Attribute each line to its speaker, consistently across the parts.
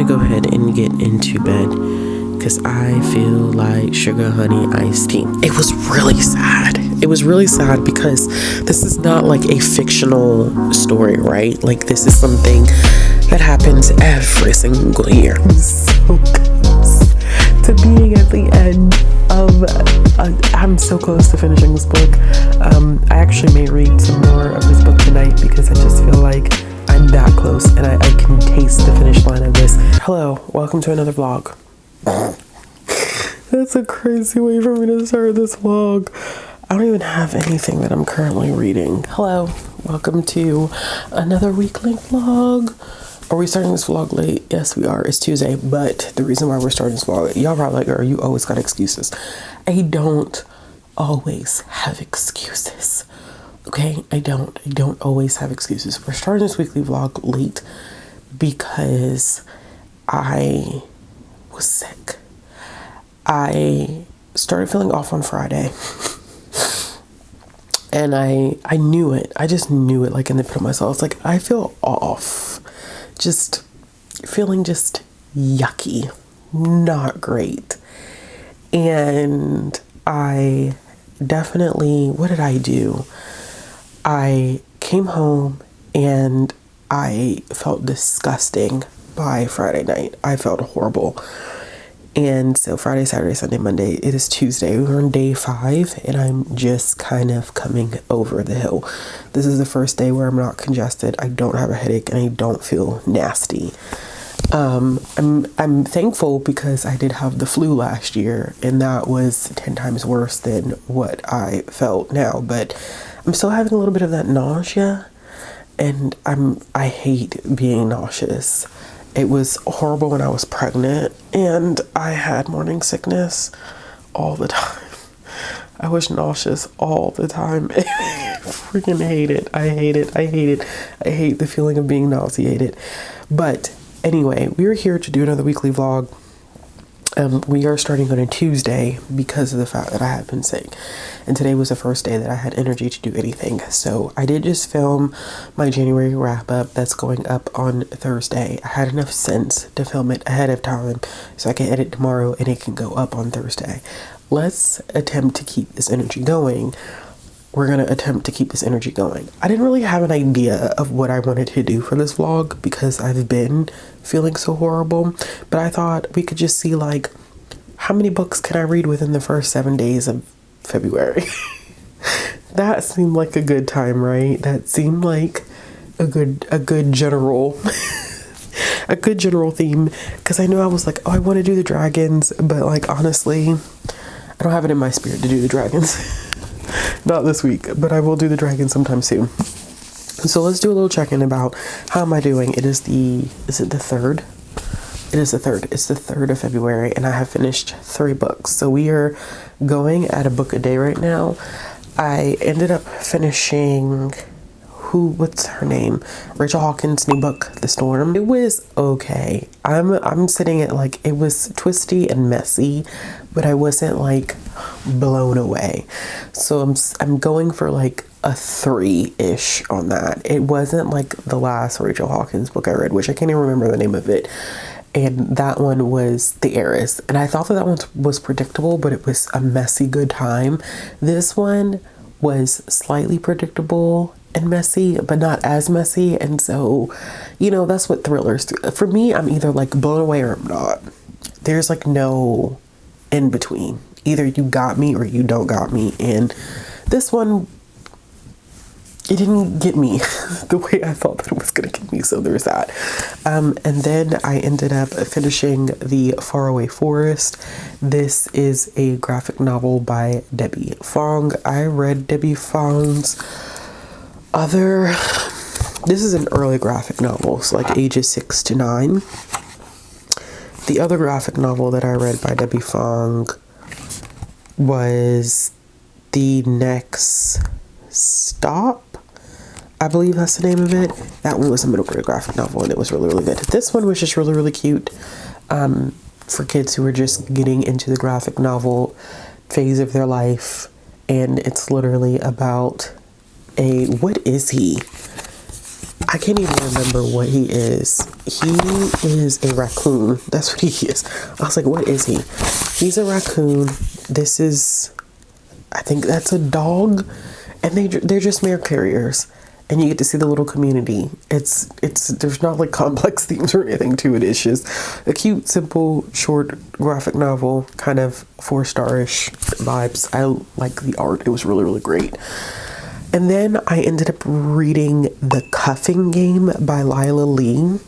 Speaker 1: go ahead and get into bed because I feel like sugar honey iced tea. It was really sad. It was really sad because this is not like a fictional story, right? Like, this is something that happens every single year. I'm so close to being at the end of I'm so close to finishing this book. I actually may read some more of this book tonight because I just feel like I'm that close and I can taste the finish line of this. Hello, welcome to another vlog. That's a crazy way for me to start this vlog. I don't even have anything that I'm currently reading. Hello, welcome to another weekly vlog. Are we starting this vlog late? Yes, we are. It's Tuesday, but the reason why we're starting this vlog, y'all probably like, girl, you always got excuses. I don't always have excuses. Okay, I don't always have excuses. We're starting this weekly vlog late because I was sick. I started feeling off on Friday. And I knew it. I just knew it, like in the pit of myself. It's like, I feel off. Just feeling just yucky. Not great. And I definitely, what did I do? I came home and I felt disgusting by Friday night. I felt horrible. And so Friday, Saturday, Sunday, Monday, it is Tuesday. We're on day 5 and I'm just kind of coming over the hill. This is the first day where I'm not congested. I don't have a headache and I don't feel nasty. I'm thankful because I did have the flu last year and that was 10 times worse than what I felt now. But I'm still having a little bit of that nausea and I hate being nauseous. It was horrible when I was pregnant and I had morning sickness all the time. I was nauseous all the time. I freaking hate it. I hate it. I hate it. I hate the feeling of being nauseated. But anyway, we're here to do another weekly vlog. We are starting on a Tuesday because of the fact that I have been sick. And today was the first day that I had energy to do anything. So I did just film my January wrap up that's going up on Thursday. I had enough sense to film it ahead of time so I can edit tomorrow and it can go up on Thursday. Let's attempt to keep this energy going. We're going to attempt to keep this energy going. I didn't really have an idea of what I wanted to do for this vlog because I've been feeling so horrible. But I thought we could just see like, how many books can I read within the first 7 days of February? That seemed like a good time, right? That seemed like a good general a good general theme. Because I knew I was like, oh, I want to do the dragons. But like, honestly, I don't have it in my spirit to do the dragons. Not this week, but I will do the dragon sometime soon. So let's do a little check-in about how am I doing. Is it the 3rd? It is the 3rd. It's the 3rd of February and I have finished 3 books. So we are going at a book a day right now. I ended up finishing, what's her name? Rachel Hawkins' new book, The Storm. It was okay. I'm sitting at like, it was twisty and messy, but I wasn't like blown away. So I'm going for like a 3-ish on that. It wasn't like the last Rachel Hawkins book I read, which I can't even remember the name of it. And that one was The Heiress. And I thought that one was predictable, but it was a messy good time. This one was slightly predictable and messy, but not as messy. And so, you know, that's what thrillers do. For me, I'm either like blown away or I'm not. There's like no in between. Either you got me or you don't got me. And this one, it didn't get me the way I thought that it was going to get me. So there's that. And then I ended up finishing The Faraway Forest. This is a graphic novel by Debbie Fong. I read Debbie Fong's this is an early graphic novel, so like ages 6 to 9. The other graphic novel that I read by Debbie Fong was The Next Stop. I believe that's the name of it. That one was a middle grade graphic novel and it was really, really good. This one was just really, really cute for kids who are just getting into the graphic novel phase of their life. And it's literally about what is he? I can't even remember what he is. He is a raccoon. That's what he is. I was like, what is he? He's a raccoon. This is, I think that's a dog. And they're just mail carriers. And you get to see the little community. There's not like complex themes or anything to it. It's just a cute, simple, short graphic novel, kind of 4-star-ish vibes. I like the art. It was really, really great. And then I ended up reading The Cuffing Game by Lila Lee.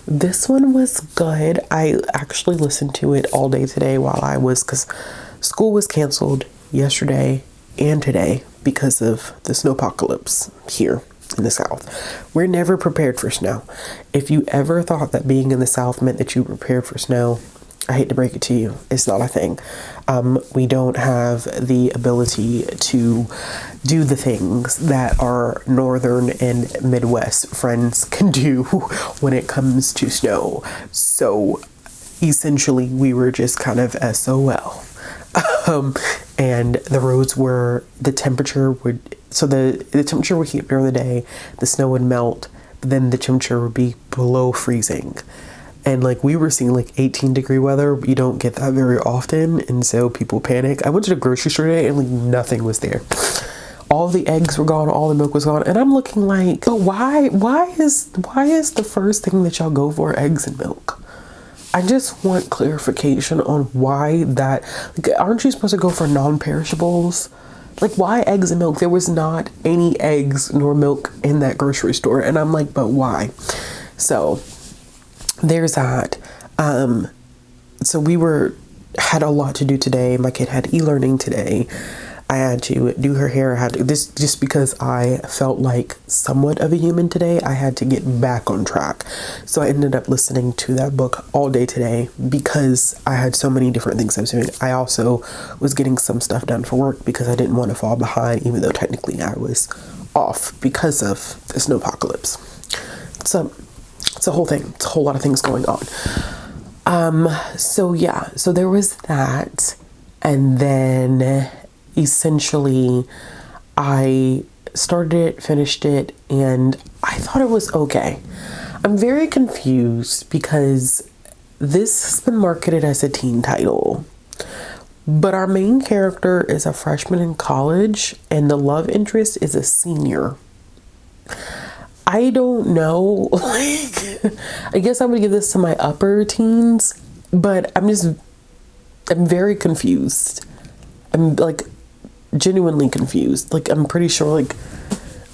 Speaker 1: This one was good. I actually listened to it all day today because school was canceled yesterday and today because of the snowpocalypse here in the South. We're never prepared for snow. If you ever thought that being in the South meant that you were prepared for snow, I hate to break it to you, it's not a thing. We don't have the ability to do the things that our northern and Midwest friends can do when it comes to snow. So essentially we were just kind of SOL. And the roads the temperature would heat during the day, the snow would melt, but then the temperature would be below freezing. And like we were seeing like 18-degree weather. You don't get that very often, and so people panic. I went to the grocery store today and like nothing was there. All the eggs were gone, all the milk was gone, and I'm looking like, but why is the first thing that y'all go for eggs and milk? I just want clarification on why that. Like, aren't you supposed to go for non-perishables? Like, why eggs and milk? There was not any eggs nor milk in that grocery store, and I'm like, but why? So there's that. So we had a lot to do today. My kid had e-learning today. I had to do her hair. I had to, this just because I felt like somewhat of a human today. I had to get back on track. So I ended up listening to that book all day today because I had so many different things I was doing. I also was getting some stuff done for work because I didn't want to fall behind, even though technically I was off because of the snowpocalypse. So it's a whole thing. It's a whole lot of things going on. So there was that. And then essentially I started it, finished it, and I thought it was okay. I'm very confused because this has been marketed as a teen title, but our main character is a freshman in college and the love interest is a senior. I don't know, like, I guess I would give this to my upper teens, but I'm very confused. I'm like genuinely confused. Like, I'm pretty sure, like,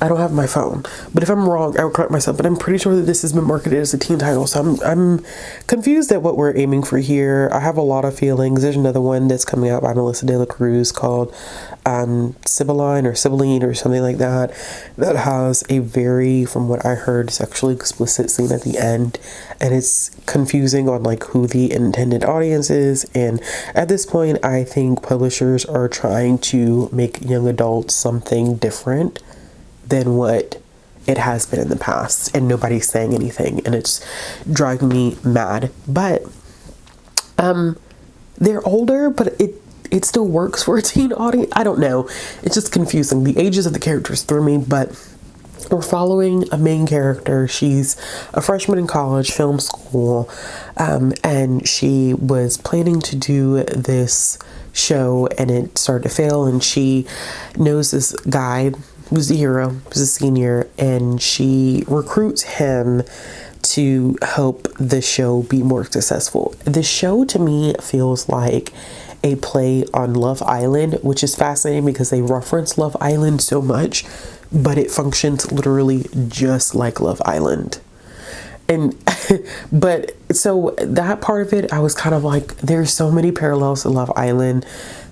Speaker 1: I don't have my phone, but if I'm wrong, I will correct myself, but I'm pretty sure that this has been marketed as a teen title. So I'm confused at what we're aiming for here. I have a lot of feelings. There's another one that's coming out by Melissa De La Cruz called Sibylline or something like that has a very, from what I heard, sexually explicit scene at the end, and it's confusing on like who the intended audience is. And at this point, I think publishers are trying to make young adults something different than what it has been in the past, and nobody's saying anything, and it's driving me mad. But they're older, but it still works for a teen audience. I don't know, it's just confusing. The ages of the characters threw me, but we're following a main character. She's a freshman in college, film school, and she was planning to do this show, and it started to fail, and she knows this guy who's the hero, who's a senior, and she recruits him to help the show be more successful. The show to me feels like a play on Love Island, which is fascinating because they reference Love Island so much, but it functions literally just like Love Island. And but so that part of it, I was kind of like, there's so many parallels to Love Island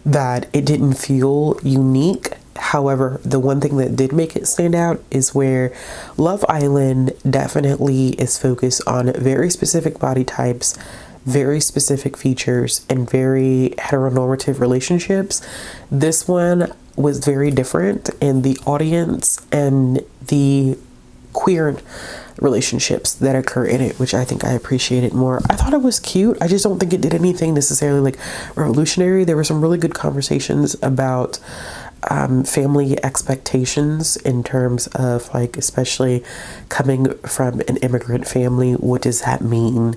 Speaker 1: that it didn't feel unique. However, the one thing that did make it stand out is where Love Island definitely is focused on very specific body types, very specific features, and very heteronormative relationships. This one was very different, and the audience and the queer relationships that occur in it, which I think I appreciated more. I thought it was cute. I just don't think it did anything necessarily like revolutionary. There were some really good conversations about family expectations in terms of like, especially coming from an immigrant family, what does that mean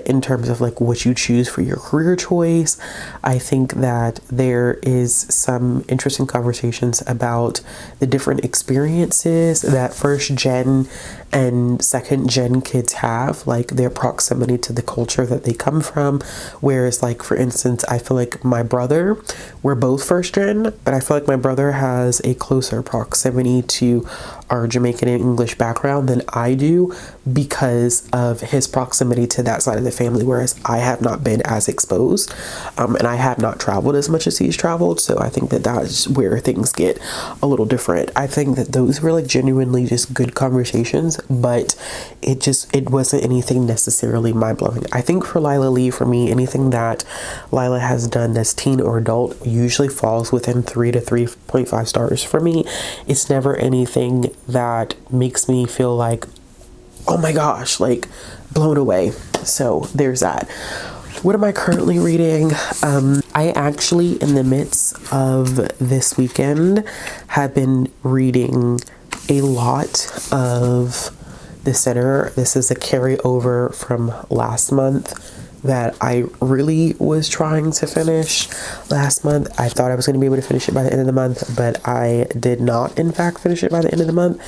Speaker 1: in terms of like what you choose for your career choice. I think that there is some interesting conversations about the different experiences that first gen and second gen kids have, like their proximity to the culture that they come from. Whereas like, for instance, I feel like my brother, we're both first gen, but I feel like my brother has a closer proximity to our Jamaican and English background than I do because of his proximity to that side of the family, whereas I have not been as exposed and I have not traveled as much as he's traveled. So I think that that's where things get a little different. I think that those were like genuinely just good conversations, but it wasn't anything necessarily mind-blowing. I think for Lila Lee, for me, anything that Lila has done that's teen or adult usually falls within 3 to 3.5 stars for me. It's never anything that makes me feel like, oh my gosh, like blown away. So there's that. What am I currently reading? I actually, in the midst of this weekend, have been reading a lot of The Sinner. This is a carryover from last month that I really was trying to finish last month. I thought I was going to be able to finish it by the end of the month, but I did not, in fact, finish it by the end of the month.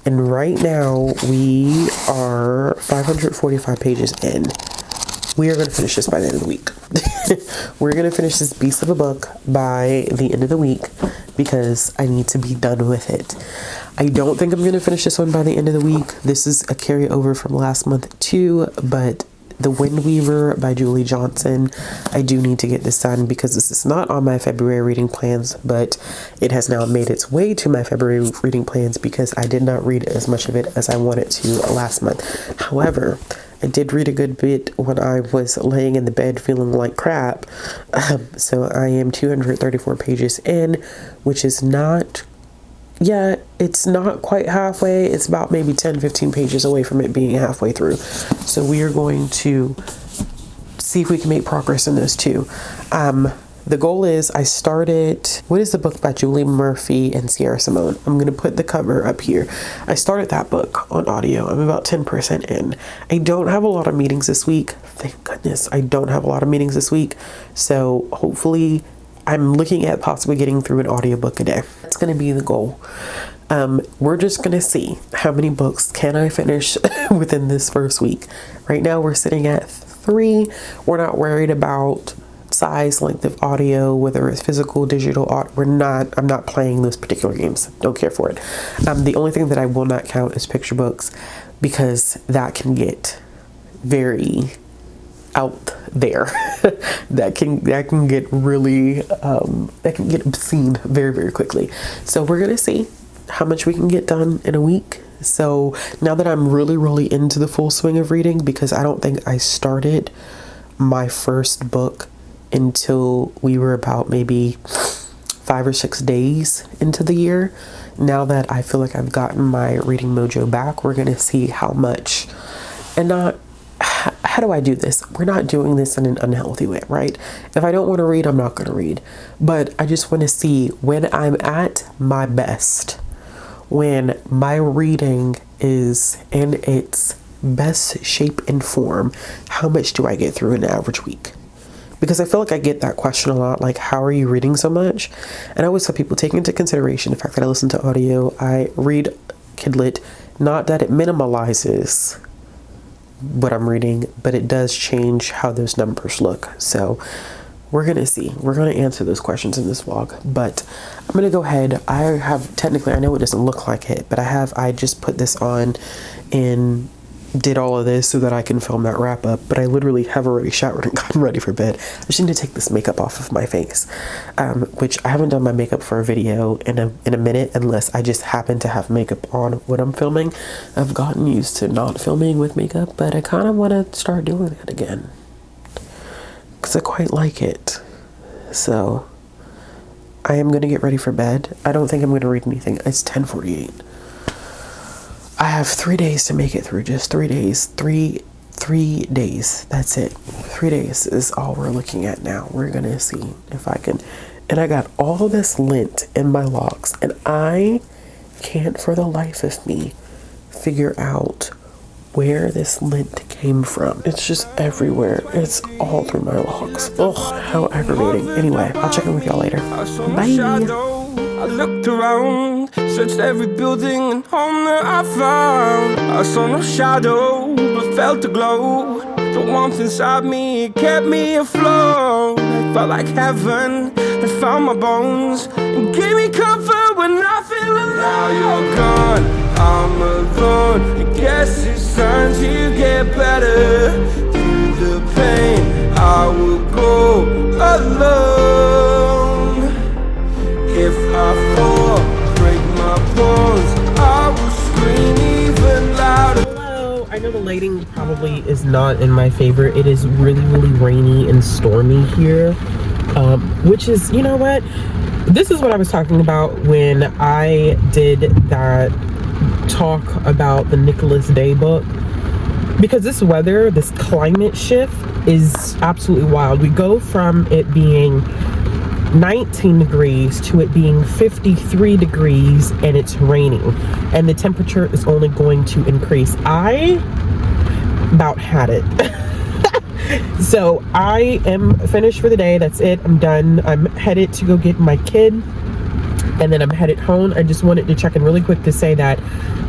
Speaker 1: And right now we are 545 pages in. We are going to finish this by the end of the week. We're going to finish this beast of a book by the end of the week because I need to be done with it. I don't think I'm going to finish this one by the end of the week. This is a carryover from last month too, but The Wind Weaver by Julie Johnson, I do need to get this done because this is not on my February reading plans, but it has now made its way to my February reading plans because I did not read as much of it as I wanted to last month. However, I did read a good bit when I was laying in the bed feeling like crap. So I am 234 pages in, which is not, yeah, it's not quite halfway. It's about maybe 10-15 pages away from it being halfway through. So we are going to see if we can make progress in this too. The goal is, I started, what is the book by Julie Murphy and Sierra Simone? I'm going to put the cover up here. I started that book on audio. I'm about 10% in. I don't have a lot of meetings this week. Thank goodness I don't have a lot of meetings this week. So hopefully I'm looking at possibly getting through an audiobook a day. That's going to be the goal. We're just going to see how many books can I finish within this first week. Right now we're sitting at 3. We're not worried about size, length of audio, whether it's physical, digital, I'm not playing those particular games. Don't care for it. The only thing that I will not count is picture books because that can get very out there. that can get really that can get obscene very, very quickly. So we're gonna see how much we can get done in a week. So now that I'm really, really into the full swing of reading, because I don't think I started my first book until we were about maybe 5 or 6 days into the year. Now that I feel like I've gotten my reading mojo back, we're gonna see how much, and not, how do I do this? We're not doing this in an unhealthy way, right? If I don't want to read, I'm not going to read. But I just want to see when I'm at my best, when my reading is in its best shape and form, how much do I get through an average week? Because I feel like I get that question a lot, like, how are you reading so much? And I always tell people, take into consideration the fact that I listen to audio, I read Kindlet, not that it minimalizes what I'm reading, but it does change how those numbers look. So we're gonna see. We're gonna answer those questions in this vlog, but I'm gonna go ahead. I have, technically, I know it doesn't look like it, but I just put this on and did all of this so that I can film that wrap up, but I literally have already showered and gotten ready for bed. I just need to take this makeup off of my face, which I haven't done my makeup for a video in a minute, unless I just happen to have makeup on when I'm filming. I've gotten used to not filming with makeup, but I kind of want to start doing that again because I quite like it. So I am going to get ready for bed. I don't think I'm going to read anything. It's 10:48. I have 3 days to make it through. Just 3 days. Three days. That's it. 3 days is all we're looking at now. We're gonna see if I can and I got all this lint in my locks, and I can't for the life of me figure out where this lint came from. It's just everywhere. It's all through my locks. Ugh, how aggravating. Anyway, I'll check in with y'all later. Bye.
Speaker 2: I looked around, searched every building and home that I found. I saw no shadow, but felt a glow. The warmth inside me kept me afloat. It felt like heaven that found my bones and gave me comfort when I feel alone. Now you're gone, I'm alone. I guess it's time to get better. Through the pain, I will go alone. If I fall, break my bones, I will scream even louder.
Speaker 1: Hello, I know the lighting probably is not in my favor. It is really, really rainy and stormy here, which is, you know what? This is what I was talking about when I did that talk about the Nicholas Day book. Because this weather, this climate shift is absolutely wild. We go from it being 19 degrees to it being 53 degrees and it's raining, and the temperature is only going to increase. I about had it. So I am finished for the day. That's it. I'm done. I'm headed to go get my kid, and then I'm headed home. I just wanted to check in really quick to say that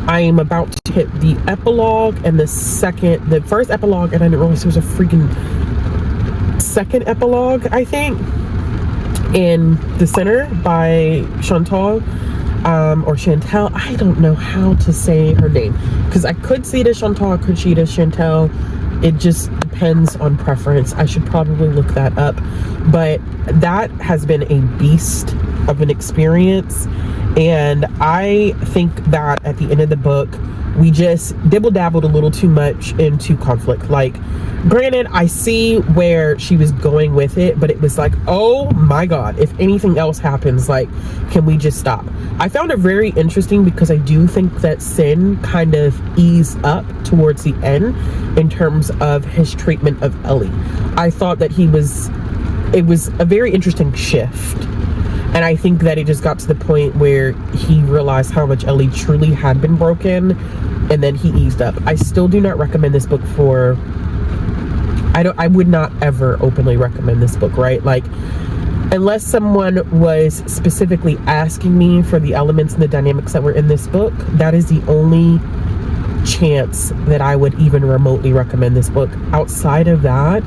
Speaker 1: I am about to hit the epilogue and the first epilogue, and I didn't realize there was a freaking second epilogue, I think, in The Sinner by Chantal, or Chantel. I don't know how to say her name, because I could see it as Chantal, I could see it as Chantel. It just depends on preference. I should probably look that up. But that has been a beast of an experience, and I think that at the end of the book, we just dibble-dabbled a little too much into conflict. Like, granted, I see where she was going with it, but it was like, oh my God, if anything else happens, like, can we just stop? I found it very interesting because I do think that Sin kind of eased up towards the end in terms of his treatment of Ellie. I thought that it was a very interesting shift. And I think that it just got to the point where he realized how much Ellie truly had been broken, and then he eased up. I still do not recommend this book I would not ever openly recommend this book, right? Like, unless someone was specifically asking me for the elements and the dynamics that were in this book, that is the only chance that I would even remotely recommend this book. Outside of that,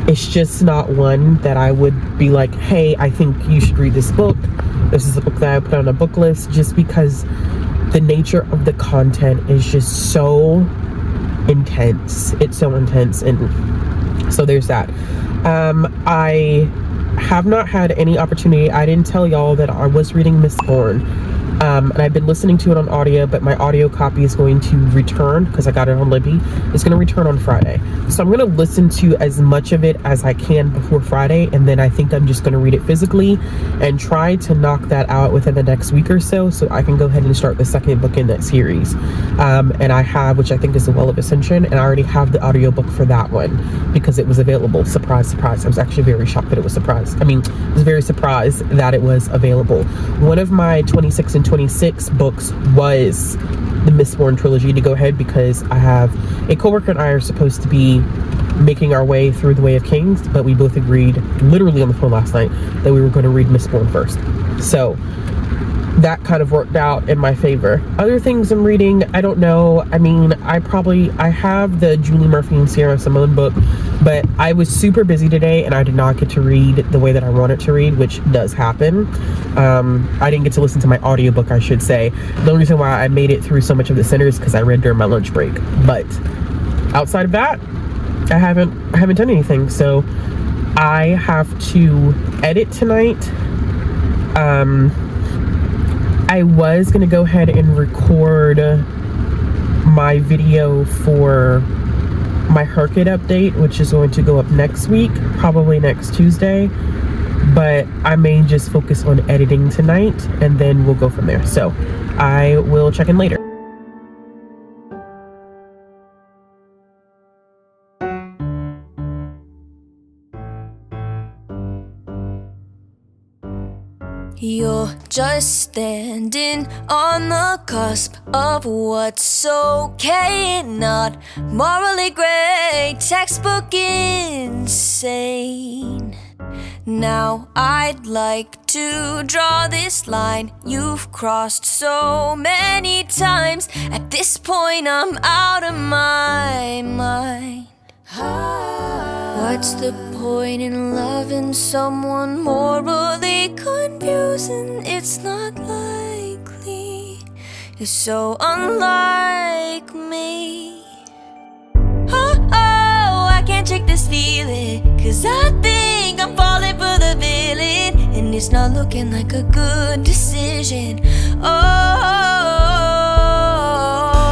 Speaker 1: it's just not one that I would be like, hey, I think you should read this book. This is a book that I put on a book list, just because the nature of the content is just so intense. It's so intense, and so there's that. I have not had any opportunity. I didn't tell y'all that I was reading Mistborn. And I've been listening to it on audio, but my audio copy is going to return because I got it on Libby. It's going to return on Friday. So I'm going to listen to as much of it as I can before Friday, and then I think I'm just going to read it physically and try to knock that out within the next week or so I can go ahead and start the second book in that series. And I have, which I think is The Well of Ascension, and I already have the audiobook for that one because it was available. Surprise, surprise. I was actually very shocked that it was surprised. I was very surprised that it was available. One of my 26 and 26 books was the Mistborn trilogy, to go ahead, because I have a coworker and I are supposed to be making our way through The Way of Kings, but we both agreed literally on the phone last night that we were going to read Mistborn first. So that kind of worked out in my favor. Other things I'm reading, I don't know. I have the Julie Murphy and Sierra Simone book, but I was super busy today and I did not get to read the way that I wanted to read, which does happen. I didn't get to listen to my audiobook, I should say. The only reason why I made it through so much of the Sinner is because I read during my lunch break. But outside of that, I haven't done anything. So I have to edit tonight. I was gonna go ahead and record my video for my Herkit update, which is going to go up next week, probably next Tuesday, but I may just focus on editing tonight and then we'll go from there. So I will check in later.
Speaker 3: You're just standing on the cusp of what's okay and not morally gray, textbook insane. Now I'd like to draw this line you've crossed so many times. At this point I'm out of my mind. What's the point in loving someone morally confusing? It's not likely. You're so unlike me. Oh, I can't shake this feeling, 'cause I think I'm falling for the villain, and it's not looking like a good decision. Oh,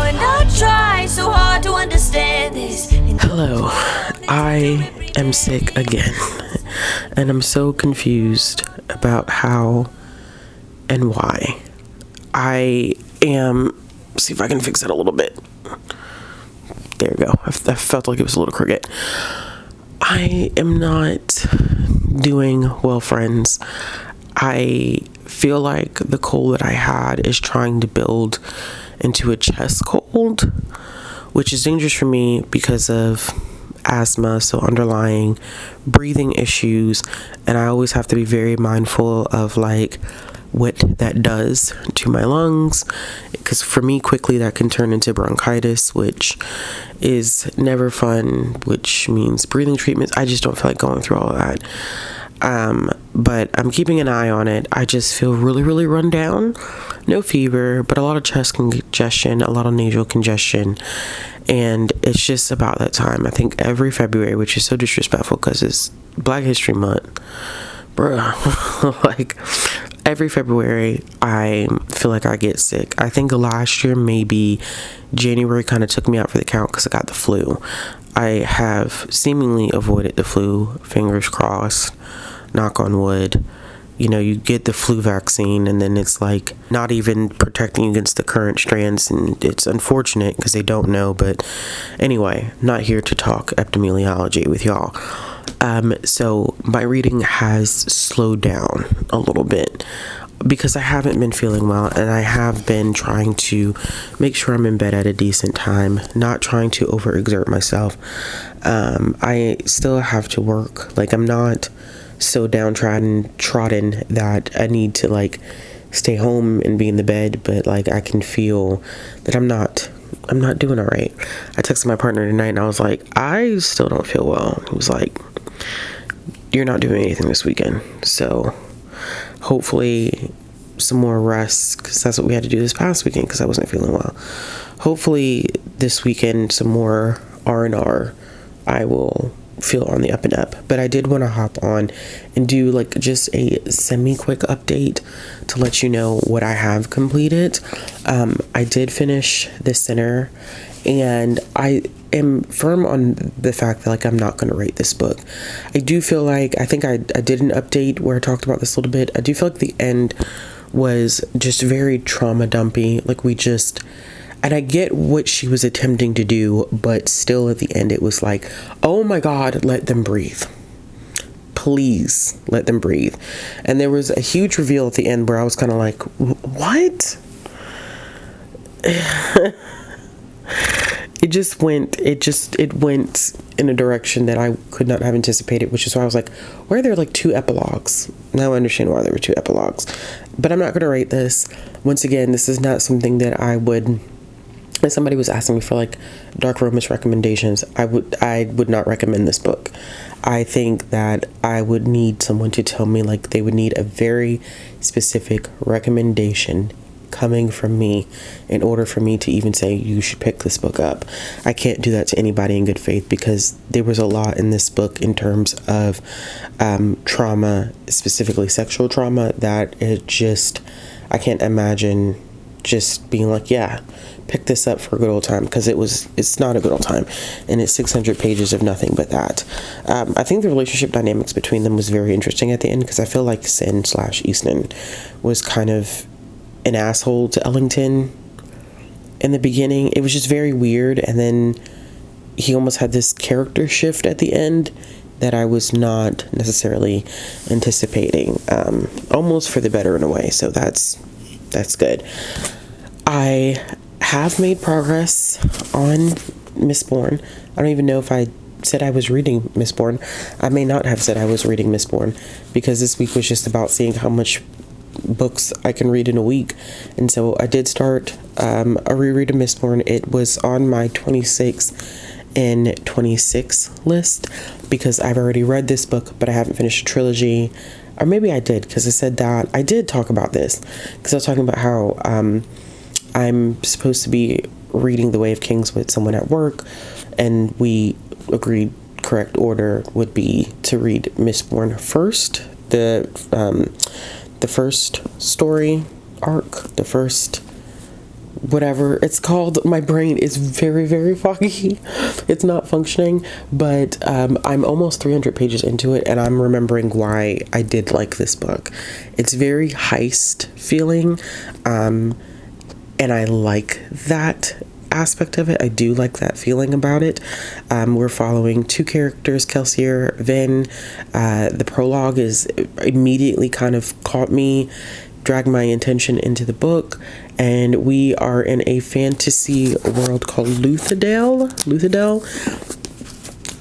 Speaker 3: and I try so hard to understand this.
Speaker 1: Hello, I am sick again, and I'm so confused about how and why. I am, see if I can fix that a little bit. There we go. I felt like it was a little crooked. I am not doing well, friends. I feel like the cold that I had is trying to build into a chest cold, which is dangerous for me because of asthma, so underlying breathing issues, and I always have to be very mindful of like what that does to my lungs, because for me quickly that can turn into bronchitis, which is never fun, which means breathing treatments. I just don't feel like going through all of that. But I'm keeping an eye on it. I just feel really run down. No fever, but a lot of chest congestion, a lot of nasal congestion. And it's just about that time. I think every February, which is so disrespectful because it's Black History Month. Bruh. Like, every February, I feel like I get sick. I think last year, maybe January kind of took me out for the count because I got the flu. I have seemingly avoided the flu, fingers crossed, knock on wood. You know, you get the flu vaccine and then it's like not even protecting against the current strands, and it's unfortunate because they don't know. But anyway, not here to talk epidemiology with y'all. So my reading has slowed down a little bit because I haven't been feeling well, and I have been trying to make sure I'm in bed at a decent time, not trying to overexert myself. I still have to work. Like, I'm not so downtrodden that I need to like stay home and be in the bed, but like I can feel that I'm not doing all right. I texted my partner tonight and I was like, I still don't feel well. He was like, you're not doing anything this weekend, so hopefully some more rest, because that's what we had to do this past weekend because I wasn't feeling well. Hopefully this weekend some more R&R. I will feel on the up and up. But I did want to hop on and do like just a semi-quick update to let you know what I have completed. I did finish The Sinner, and I am firm on the fact that like I'm not going to rate this book. I do feel like, I think I did an update where I talked about this a little bit. I do feel like the end was just very trauma dumpy. Like and I get what she was attempting to do, but still at the end it was like, oh my God, let them breathe. Please let them breathe. And there was a huge reveal at the end where I was kind of like, what? It went in a direction that I could not have anticipated, which is why I was like, why are there like 2 epilogues? Now I understand why there were 2 epilogues. But I'm not going to rate this. Once again, this is not something that I would, if somebody was asking me for like dark romance recommendations, I would not recommend this book. I think that I would need someone to tell me, like, they would need a very specific recommendation coming from me in order for me to even say you should pick this book up. I can't do that to anybody in good faith, because there was a lot in this book in terms of trauma, specifically sexual trauma, that it just, I can't imagine just being like, yeah, pick this up for a good old time, because it's not a good old time, and it's 600 pages of nothing but that. I think the relationship dynamics between them was very interesting at the end, because I feel like Sin/Easton was kind of an asshole to Ellington in the beginning. It was just very weird, and then he almost had this character shift at the end that I was not necessarily anticipating, almost for the better in a way. So that's good. I have made progress on Mistborn. I don't even know if I said I was reading Mistborn. I may not have said I was reading Mistborn, because this week was just about seeing how much books I can read in a week. And so I did start a reread of Mistborn. It was on my 26 and 26 list, because I've already read this book, but I haven't finished a trilogy. Or maybe I did, because I said that I did talk about this, because I was talking about how I'm supposed to be reading The Way of Kings with someone at work, and we agreed correct order would be to read Mistborn first, the first story arc, the first whatever it's called. My brain is very, very foggy. It's not functioning, but I'm almost 300 pages into it, and I'm remembering why I did like this book. It's very heist feeling, and I like that aspect of it. I do like that feeling about it. We're following two characters, Kelsier, Vin. The prologue is immediately kind of caught me, dragged my attention into the book, and we are in a fantasy world called Luthadel.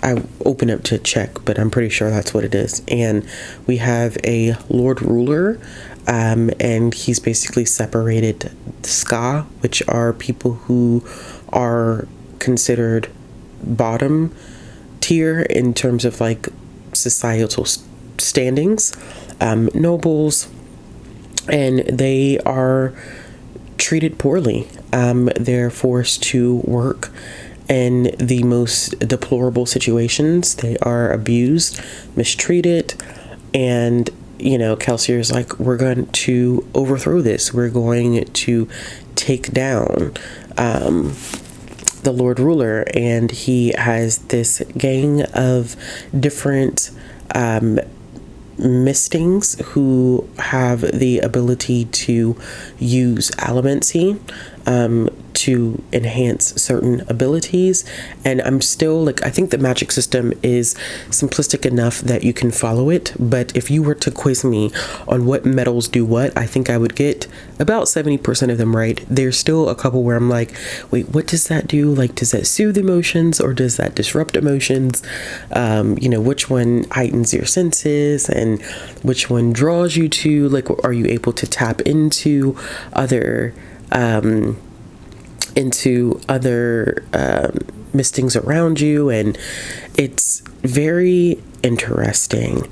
Speaker 1: I open up to check, but I'm pretty sure that's what it is. And we have a Lord Ruler, and he's basically separated Ska, which are people who are considered bottom tier in terms of like societal standings, nobles, and they are treated poorly. They're forced to work in the most deplorable situations. They are abused, mistreated, and Kelsier is like, we're going to overthrow this. We're going to take down the Lord Ruler, and he has this gang of different mistings who have the ability to use allomancy to enhance certain abilities. And I'm still like, I think the magic system is simplistic enough that you can follow it, but if you were to quiz me on what metals do what, I think I would get about 70% of them right. There's still a couple where I'm like, wait, what does that do? Like, does that soothe emotions or does that disrupt emotions? Which one heightens your senses and which one draws you to, like, are you able to tap into other mistings around you? And it's very interesting,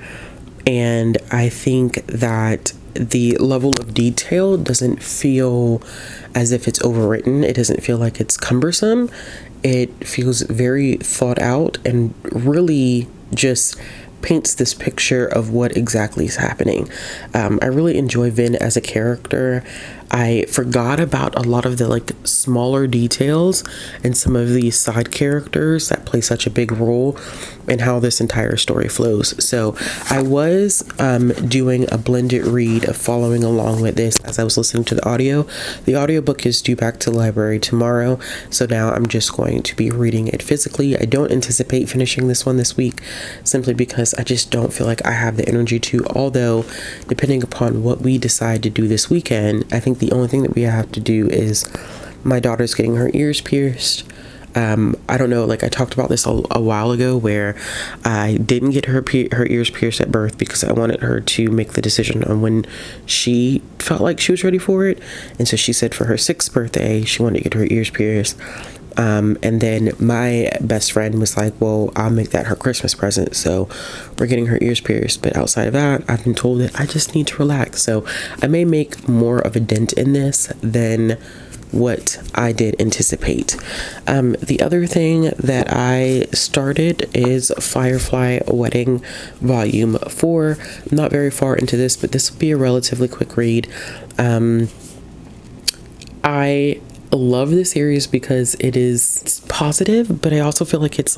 Speaker 1: and I think that the level of detail doesn't feel as if it's overwritten. It doesn't feel like it's cumbersome. It feels very thought out and really just paints this picture of what exactly is happening. I really enjoy Vin as a character. I forgot about a lot of the like smaller details and some of these side characters that play such a big role in how this entire story flows. So I was doing a blended read of following along with this as I was listening to the audio. The audiobook is due back to the library tomorrow, so now I'm just going to be reading it physically. I don't anticipate finishing this one this week, simply because I just don't feel like I have the energy to, although depending upon what we decide to do this weekend, I think the only thing that we have to do is my daughter's getting her ears pierced. I don't know, like I talked about this a while ago, where I didn't get her ears pierced at birth because I wanted her to make the decision on when she felt like she was ready for it. And so she said for her 6th birthday, she wanted to get her ears pierced. And then my best friend was like, well, I'll make that her Christmas present. So we're getting her ears pierced. But outside of that, I've been told that I just need to relax. So I may make more of a dent in this than what I did anticipate. The other thing that I started is Firefly Wedding Volume 4. I'm not very far into this, but this will be a relatively quick read. I love this series because it is positive, but I also feel like it's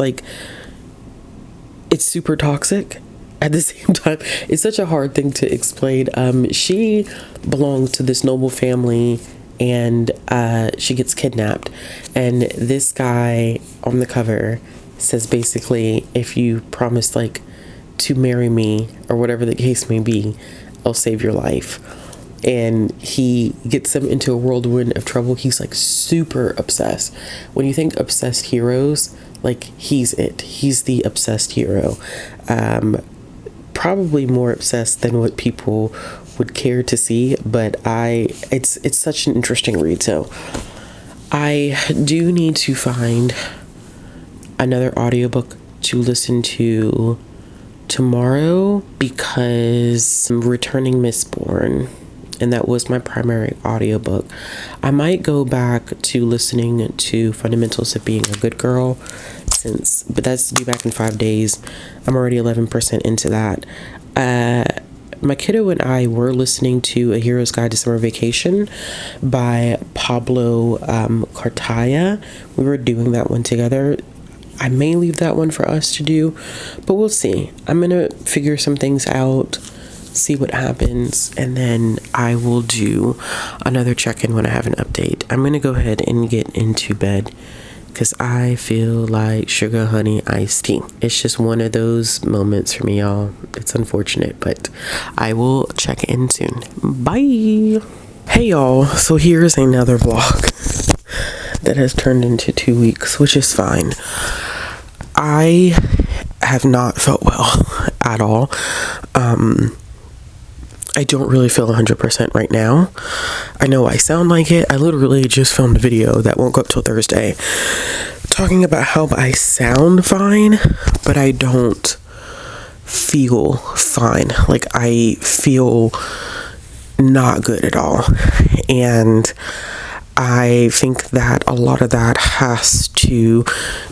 Speaker 1: super toxic at the same time. It's such a hard thing to explain. She belongs to this noble family, and she gets kidnapped, and this guy on the cover says basically, if you promise like to marry me, or whatever the case may be, I'll save your life. And he gets them into a whirlwind of trouble. He's like super obsessed. When you think obsessed heroes, like he's it. He's the obsessed hero. Probably more obsessed than what people would care to see, but it's such an interesting read. So I do need to find another audiobook to listen to tomorrow, because I'm returning Mistborn, and that was my primary audiobook. I might go back to listening to Fundamentals of Being a Good Girl, but that's due back in 5 days. I'm already 11% into that. My kiddo and I were listening to A Hero's Guide to Summer Vacation by Pablo Cartaya. We were doing that one together. I may leave that one for us to do, but we'll see. I'm gonna figure some things out, see what happens, and then I will do another check-in when I have an update. I'm gonna go ahead and get into bed because I feel like sugar honey iced tea. It's just one of those moments for me, y'all. It's unfortunate, but I will check in soon. Bye. Hey y'all, so here's another vlog that has turned into 2 weeks, which is fine. I have not felt well at all. I don't really feel 100% right now. I know I sound like it. I literally just filmed a video that won't go up till Thursday talking about how I sound fine, but I don't feel fine. Like, I feel not good at all. And I think that a lot of that has to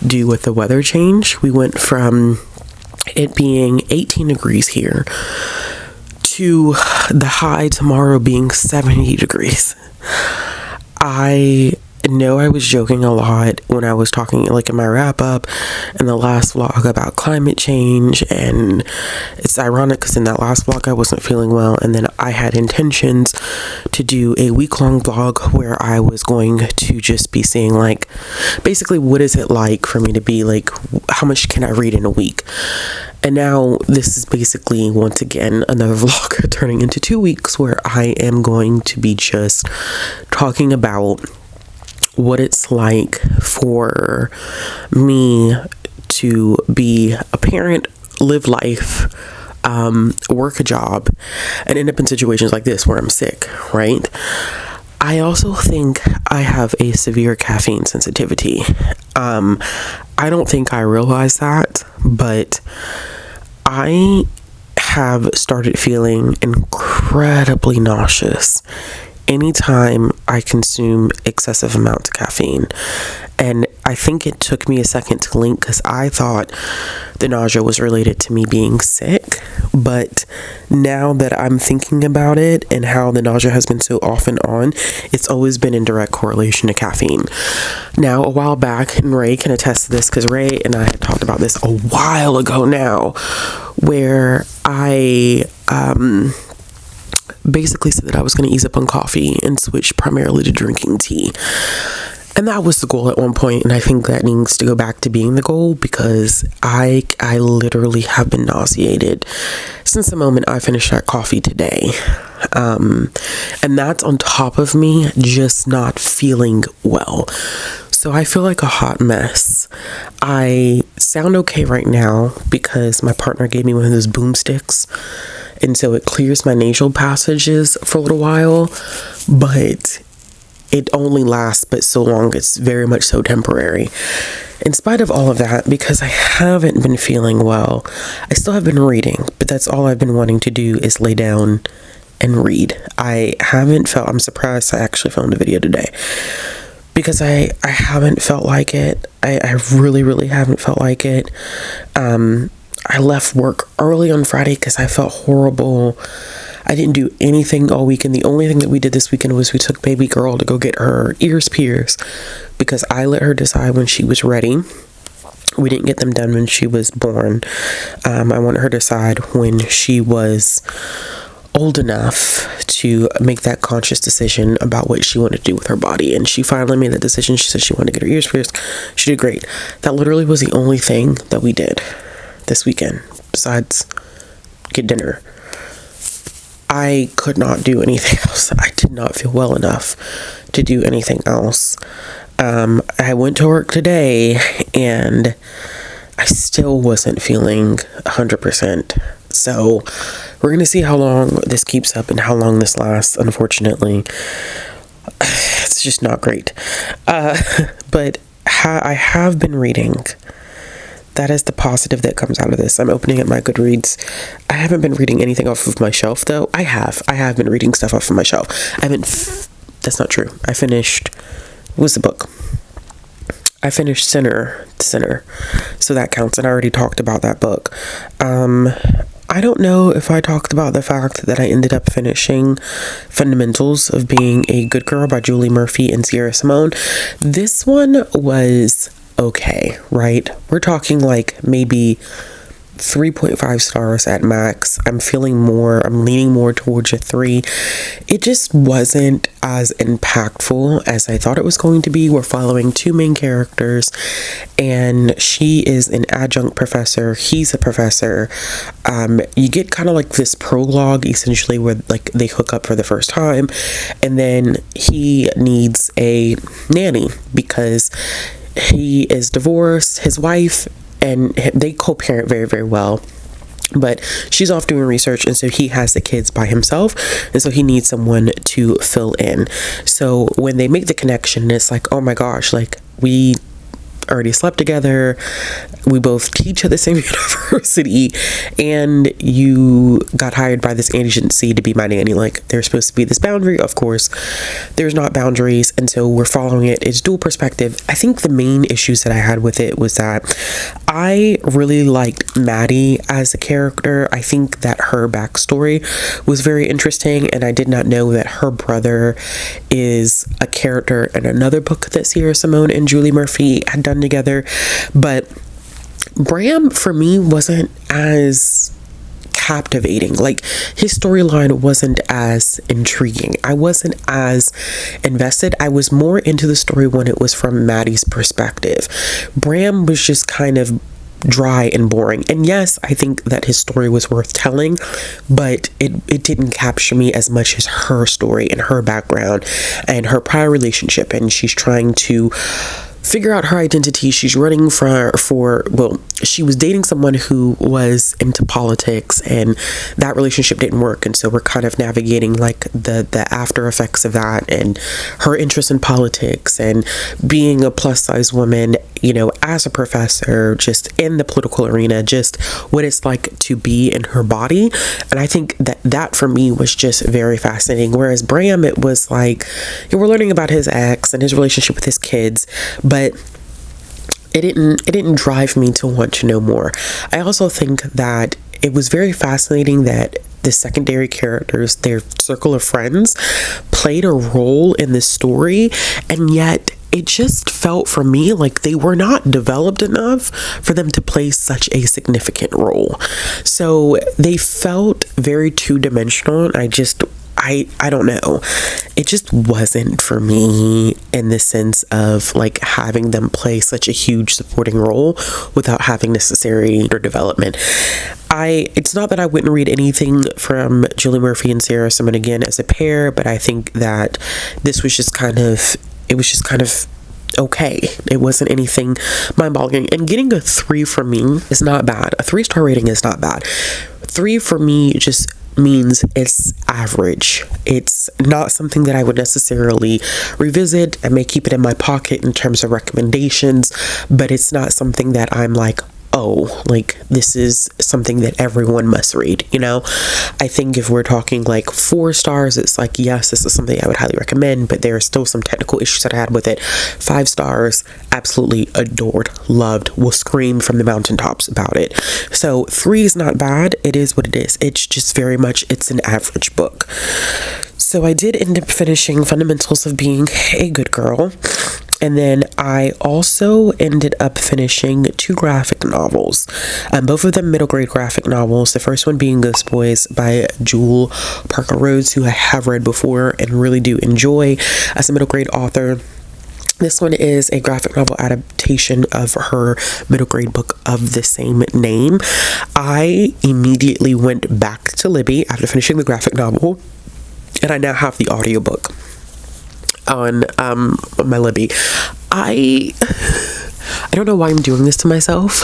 Speaker 1: do with the weather change. We went from it being 18 degrees here to the high tomorrow being 70 degrees. I know I was joking a lot when I was talking, like in my wrap up in the last vlog, about climate change, and it's ironic because in that last vlog I wasn't feeling well, and then I had intentions to do a week-long vlog where I was going to just be saying, like, basically what is it like for me to be like, how much can I read in a week? And now this is basically, once again, another vlog turning into 2 weeks where I am going to be just talking about what it's like for me to be a parent, live life, work a job, and end up in situations like this where I'm sick, right? I also think I have a severe caffeine sensitivity. I don't think I realize that, but I have started feeling incredibly nauseous anytime I consume excessive amounts of caffeine. And I think it took me a second to link, because I thought the nausea was related to me being sick. But now that I'm thinking about it and how the nausea has been so off and on, it's always been in direct correlation to caffeine. Now, a while back, and Ray can attest to this because Ray and I had talked about this a while ago now, where I basically said that I was going to ease up on coffee and switch primarily to drinking tea. And that was the goal at one point, and I think that needs to go back to being the goal, because I literally have been nauseated since the moment I finished that coffee today. And that's on top of me just not feeling well. So I feel like a hot mess. I sound okay right now because my partner gave me one of those boomsticks, and so it clears my nasal passages for a little while, but it only lasts but so long. It's very much so temporary. In spite of all of that, because I haven't been feeling well, I still have been reading, but that's all I've been wanting to do is lay down and read. I'm surprised I actually filmed a video today, because I haven't felt like it. I really, really haven't felt like it. I left work early on Friday because I felt horrible. I didn't do anything all weekend. The only thing that we did this weekend was we took baby girl to go get her ears pierced, because I let her decide when she was ready. We didn't get them done when she was born. I wanted her to decide when she was old enough to make that conscious decision about what she wanted to do with her body, and she finally made that decision. She said she wanted to get her ears pierced. She did great. That literally was the only thing that we did this weekend, besides get dinner. I could not do anything else. I did not feel well enough to do anything else. I went to work today and I still wasn't feeling 100%. So we're going to see how long this keeps up and how long this lasts, unfortunately. It's just not great. But I have been reading. That is the positive that comes out of this. I'm opening up my Goodreads. I haven't been reading anything off of my shelf, though. I have been reading stuff off of my shelf. That's not true. I finished, what was the book? I finished Sinner. So that counts, and I already talked about that book. I don't know if I talked about the fact that I ended up finishing Fundamentals of Being a Good Girl by Julie Murphy and Sierra Simone. This one was okay, right? We're talking like maybe 3.5 stars at max. I'm leaning more towards a 3. It just wasn't as impactful as I thought it was going to be. We're following 2 main characters, and she is an adjunct professor. He's a professor. You get kind of like this prologue essentially where like they hook up for the first time, and then he needs a nanny because he is divorced. His wife and they co-parent very, very well, but she's off doing research, and so he has the kids by himself, and so he needs someone to fill in. So when they make the connection, it's like, oh my gosh, like we already slept together, we both teach at the same university, and you got hired by this agency to be my nanny. Like, there's supposed to be this boundary. Of course there's not boundaries, and so we're following it. It's dual perspective. I think the main issues that I had with it was that I really liked Maddie as a character. I think that her backstory was very interesting, and I did not know that her brother is a character in another book that Sierra Simone and Julie Murphy had done together. But Bram for me wasn't as captivating. Like, his storyline wasn't as intriguing. I wasn't as invested. I was more into the story when it was from Maddie's perspective. Bram was just kind of dry and boring. And yes, I think that his story was worth telling, but it didn't capture me as much as her story and her background and her prior relationship. And she's trying to figure out her identity. She's running she was dating someone who was into politics, and that relationship didn't work, and so we're kind of navigating like the after effects of that, and her interest in politics and being a plus size woman, you know, as a professor, just in the political arena, just what it's like to be in her body. And I think that for me was just very fascinating. Whereas Bram, it was like, we're learning about his ex and his relationship with his kids, but it didn't drive me to want to know more. I also think that it was very fascinating that the secondary characters, their circle of friends, played a role in this story, and yet it just felt for me like they were not developed enough for them to play such a significant role. So they felt very two-dimensional, and I don't know. It just wasn't for me in the sense of like having them play such a huge supporting role without having necessary development. It's not that I wouldn't read anything from Julie Murphy and Sierra Simone again as a pair, but I think that this was just kind of okay. It wasn't anything mind-boggling. And getting a 3 from me is not bad. A 3-star rating is not bad. 3 for me just means it's average. It's not something that I would necessarily revisit. I may keep it in my pocket in terms of recommendations, but it's not something that I'm like, oh, like this is something that everyone must read, you know? I think if we're talking like 4 stars, it's like, yes, this is something I would highly recommend, but there are still some technical issues that I had with it. 5 stars, absolutely adored, loved, will scream from the mountaintops about it. So 3 is not bad. It is what it is. It's just very much, it's an average book. So I did end up finishing Fundamentals of Being a Good Girl. And then I also ended up finishing 2 graphic novels, both of them middle grade graphic novels. The first one being Ghost Boys by Jewel Parker Rhodes, who I have read before and really do enjoy as a middle grade author. This one is a graphic novel adaptation of her middle grade book of the same name. I immediately went back to Libby after finishing the graphic novel, and I now have the audiobook on my Libby. I don't know why I'm doing this to myself.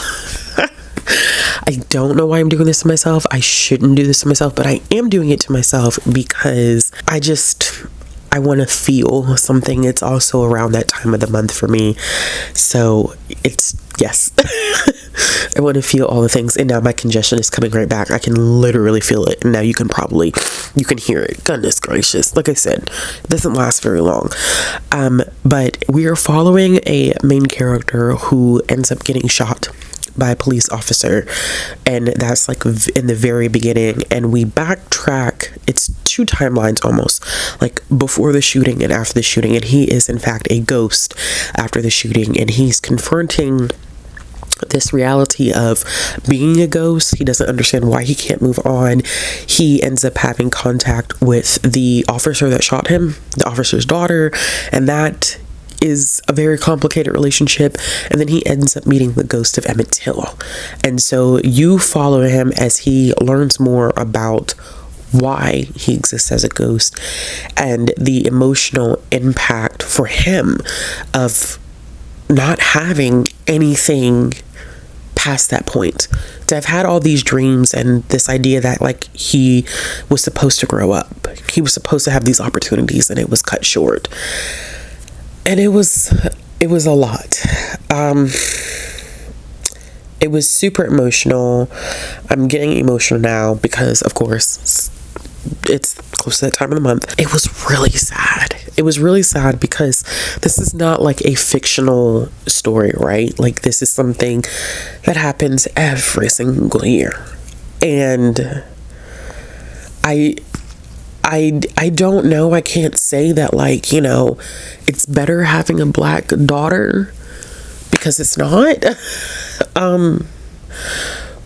Speaker 1: I don't know why I'm doing this to myself. I shouldn't do this to myself, but I am doing it to myself because I want to feel something. It's also around that time of the month for me. So yes. I want to feel all the things. And now my congestion is coming right back. I can literally feel it. And now you can hear it. Goodness gracious. Like I said, it doesn't last very long. But we are following a main character who ends up getting shot by a police officer, and that's like in the very beginning, and we backtrack. It's 2 timelines almost, like before the shooting and after the shooting, and he is in fact a ghost after the shooting, and he's confronting this reality of being a ghost. He doesn't understand why he can't move on. He ends up having contact with the officer that shot him, the officer's daughter, and that is a very complicated relationship. And then he ends up meeting the ghost of Emmett Till, and so you follow him as he learns more about why he exists as a ghost and the emotional impact for him of not having anything past that point. To have had all these dreams and this idea that like he was supposed to grow up, he was supposed to have these opportunities, and it was cut short. And it was a lot. It was super emotional. I'm getting emotional now because, of course, it's close to that time of the month. It was really sad. It was really sad because this is not like a fictional story, right? Like, this is something that happens every single year. And I don't know. I can't say that, like, you know, it's better having a black daughter, because it's not.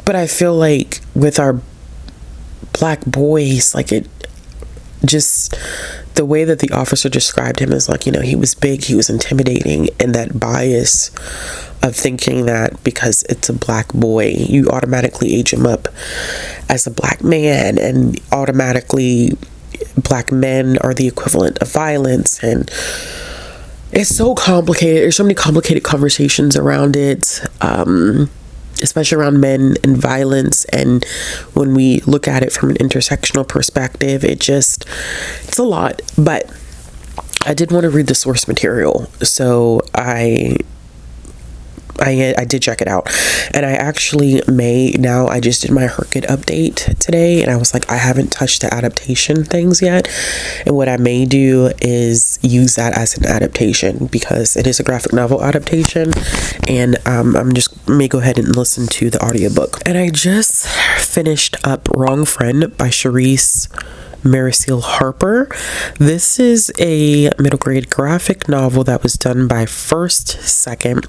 Speaker 1: But I feel like with our black boys, like, it just, the way that the officer described him is like, you know, he was big, he was intimidating, and that bias of thinking that because it's a black boy, you automatically age him up as a black man, and automatically black men are the equivalent of violence. And it's so complicated. There's so many complicated conversations around it, especially around men and violence. And when we look at it from an intersectional perspective, it's a lot. But I did want to read the source material, so I did check it out, and I actually I just did my Herkit update today, and I was like, I haven't touched the adaptation things yet, and what I may do is use that as an adaptation, because it is a graphic novel adaptation, and I'm just may go ahead and listen to the audiobook. And I just finished up Wrong Friend by Sharice Marisil Harper. This is a middle grade graphic novel that was done by First Second,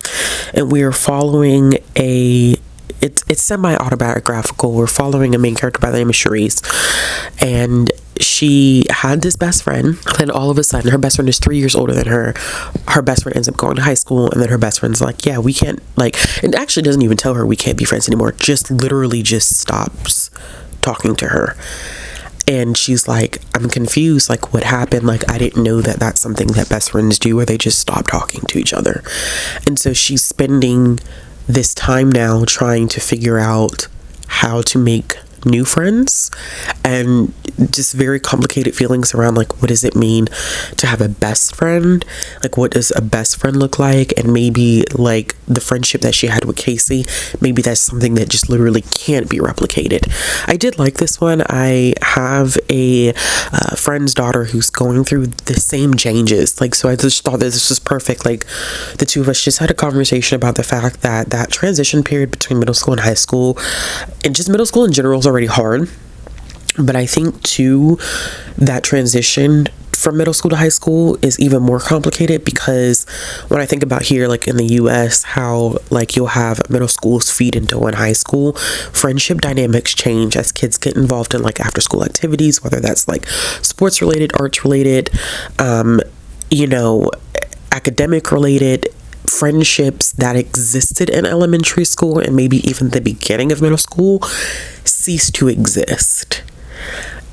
Speaker 1: and we are following it's semi-autobiographical. We're following a main character by the name of Sharice, and she had this best friend, and all of a sudden her best friend is 3 years older than her. Her best friend ends up going to high school, and then her best friend's like, yeah, we can't, like, and actually doesn't even tell her we can't be friends anymore, just literally just stops talking to her. And she's like, I'm confused, like, what happened? Like, I didn't know that that's something that best friends do, where they just stop talking to each other. And so she's spending this time now trying to figure out how to make new friends, and just very complicated feelings around, like, what does it mean to have a best friend? Like, what does a best friend look like? And maybe, like, the friendship that she had with Casey, maybe that's something that just literally can't be replicated. I did like this one. I have a friend's daughter who's going through the same changes, like, so I just thought that this was perfect. Like, the two of us just had a conversation about the fact that that transition period between middle school and high school, and just middle school in general, is already hard, but I think too that transition from middle school to high school is even more complicated, because when I think about here, like in the US, how, like, you'll have middle schools feed into one high school, friendship dynamics change as kids get involved in, like, after school activities, whether that's like sports related, arts related, you know, academic related friendships that existed in elementary school and maybe even the beginning of middle school cease to exist.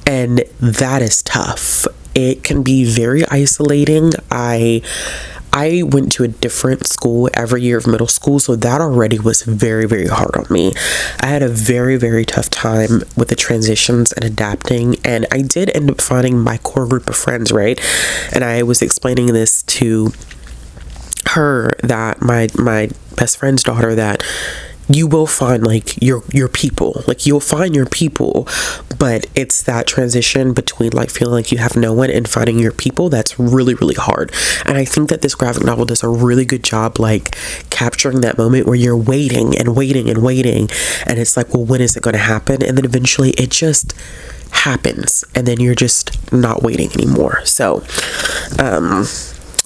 Speaker 1: And that is tough. It can be very isolating. I went to a different school every year of middle school, so that already was very, very hard on me. I had a very, very tough time with the transitions and adapting, and I did end up finding my core group of friends, right? And I was explaining this to her, that my best friend's daughter, that you will find like your people, like you'll find your people, but it's that transition between like feeling like you have no one and finding your people that's really, really hard. And I think that this graphic novel does a really good job like capturing that moment where you're waiting and waiting and waiting, and it's like, well, when is it going to happen? And then eventually it just happens, and then you're just not waiting anymore. So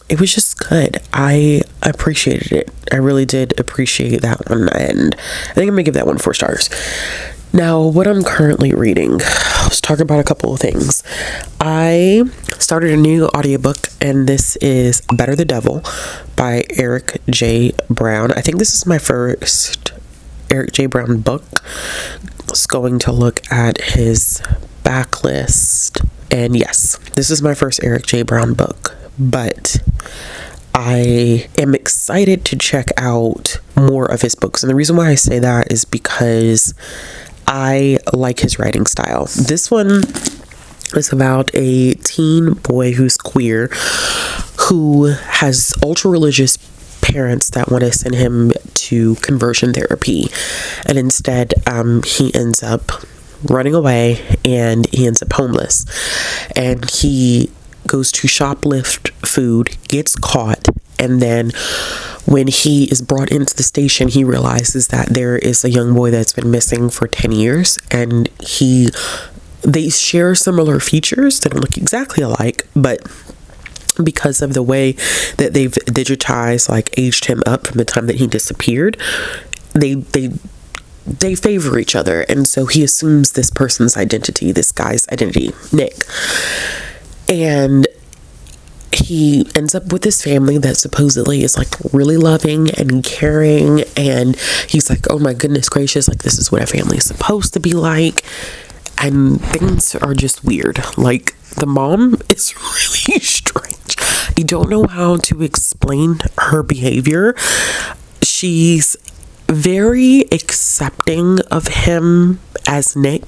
Speaker 1: it was just good. I appreciated it. I really did appreciate that one, and I think I'm gonna give that one 4 stars. Now, what I'm currently reading, let's talk about a couple of things. I started a new audiobook, and this is Better the Devil by Eric J. Brown. I think this is my first Eric J. Brown book. I was going to look at his backlist, and yes, this is my first Eric J. Brown book. But I am excited to check out more of his books. And the reason why I say that is because I like his writing style. This one is about a teen boy who's queer, who has ultra-religious parents that want to send him to conversion therapy. And instead, he ends up running away, and he ends up homeless. And he goes to shoplift food, gets caught, and then when he is brought into the station, he realizes that there is a young boy that's been missing for 10 years, and they share similar features. They don't look exactly alike, but because of the way that they've digitized, like aged him up from the time that he disappeared, they favor each other. And so he assumes this person's identity, this guy's identity, Nick. And he ends up with this family that supposedly is like really loving and caring, and he's like, oh my goodness gracious, like this is what a family is supposed to be like. And things are just weird. Like the mom is really strange. You don't know how to explain her behavior. She's very accepting of him as Nick,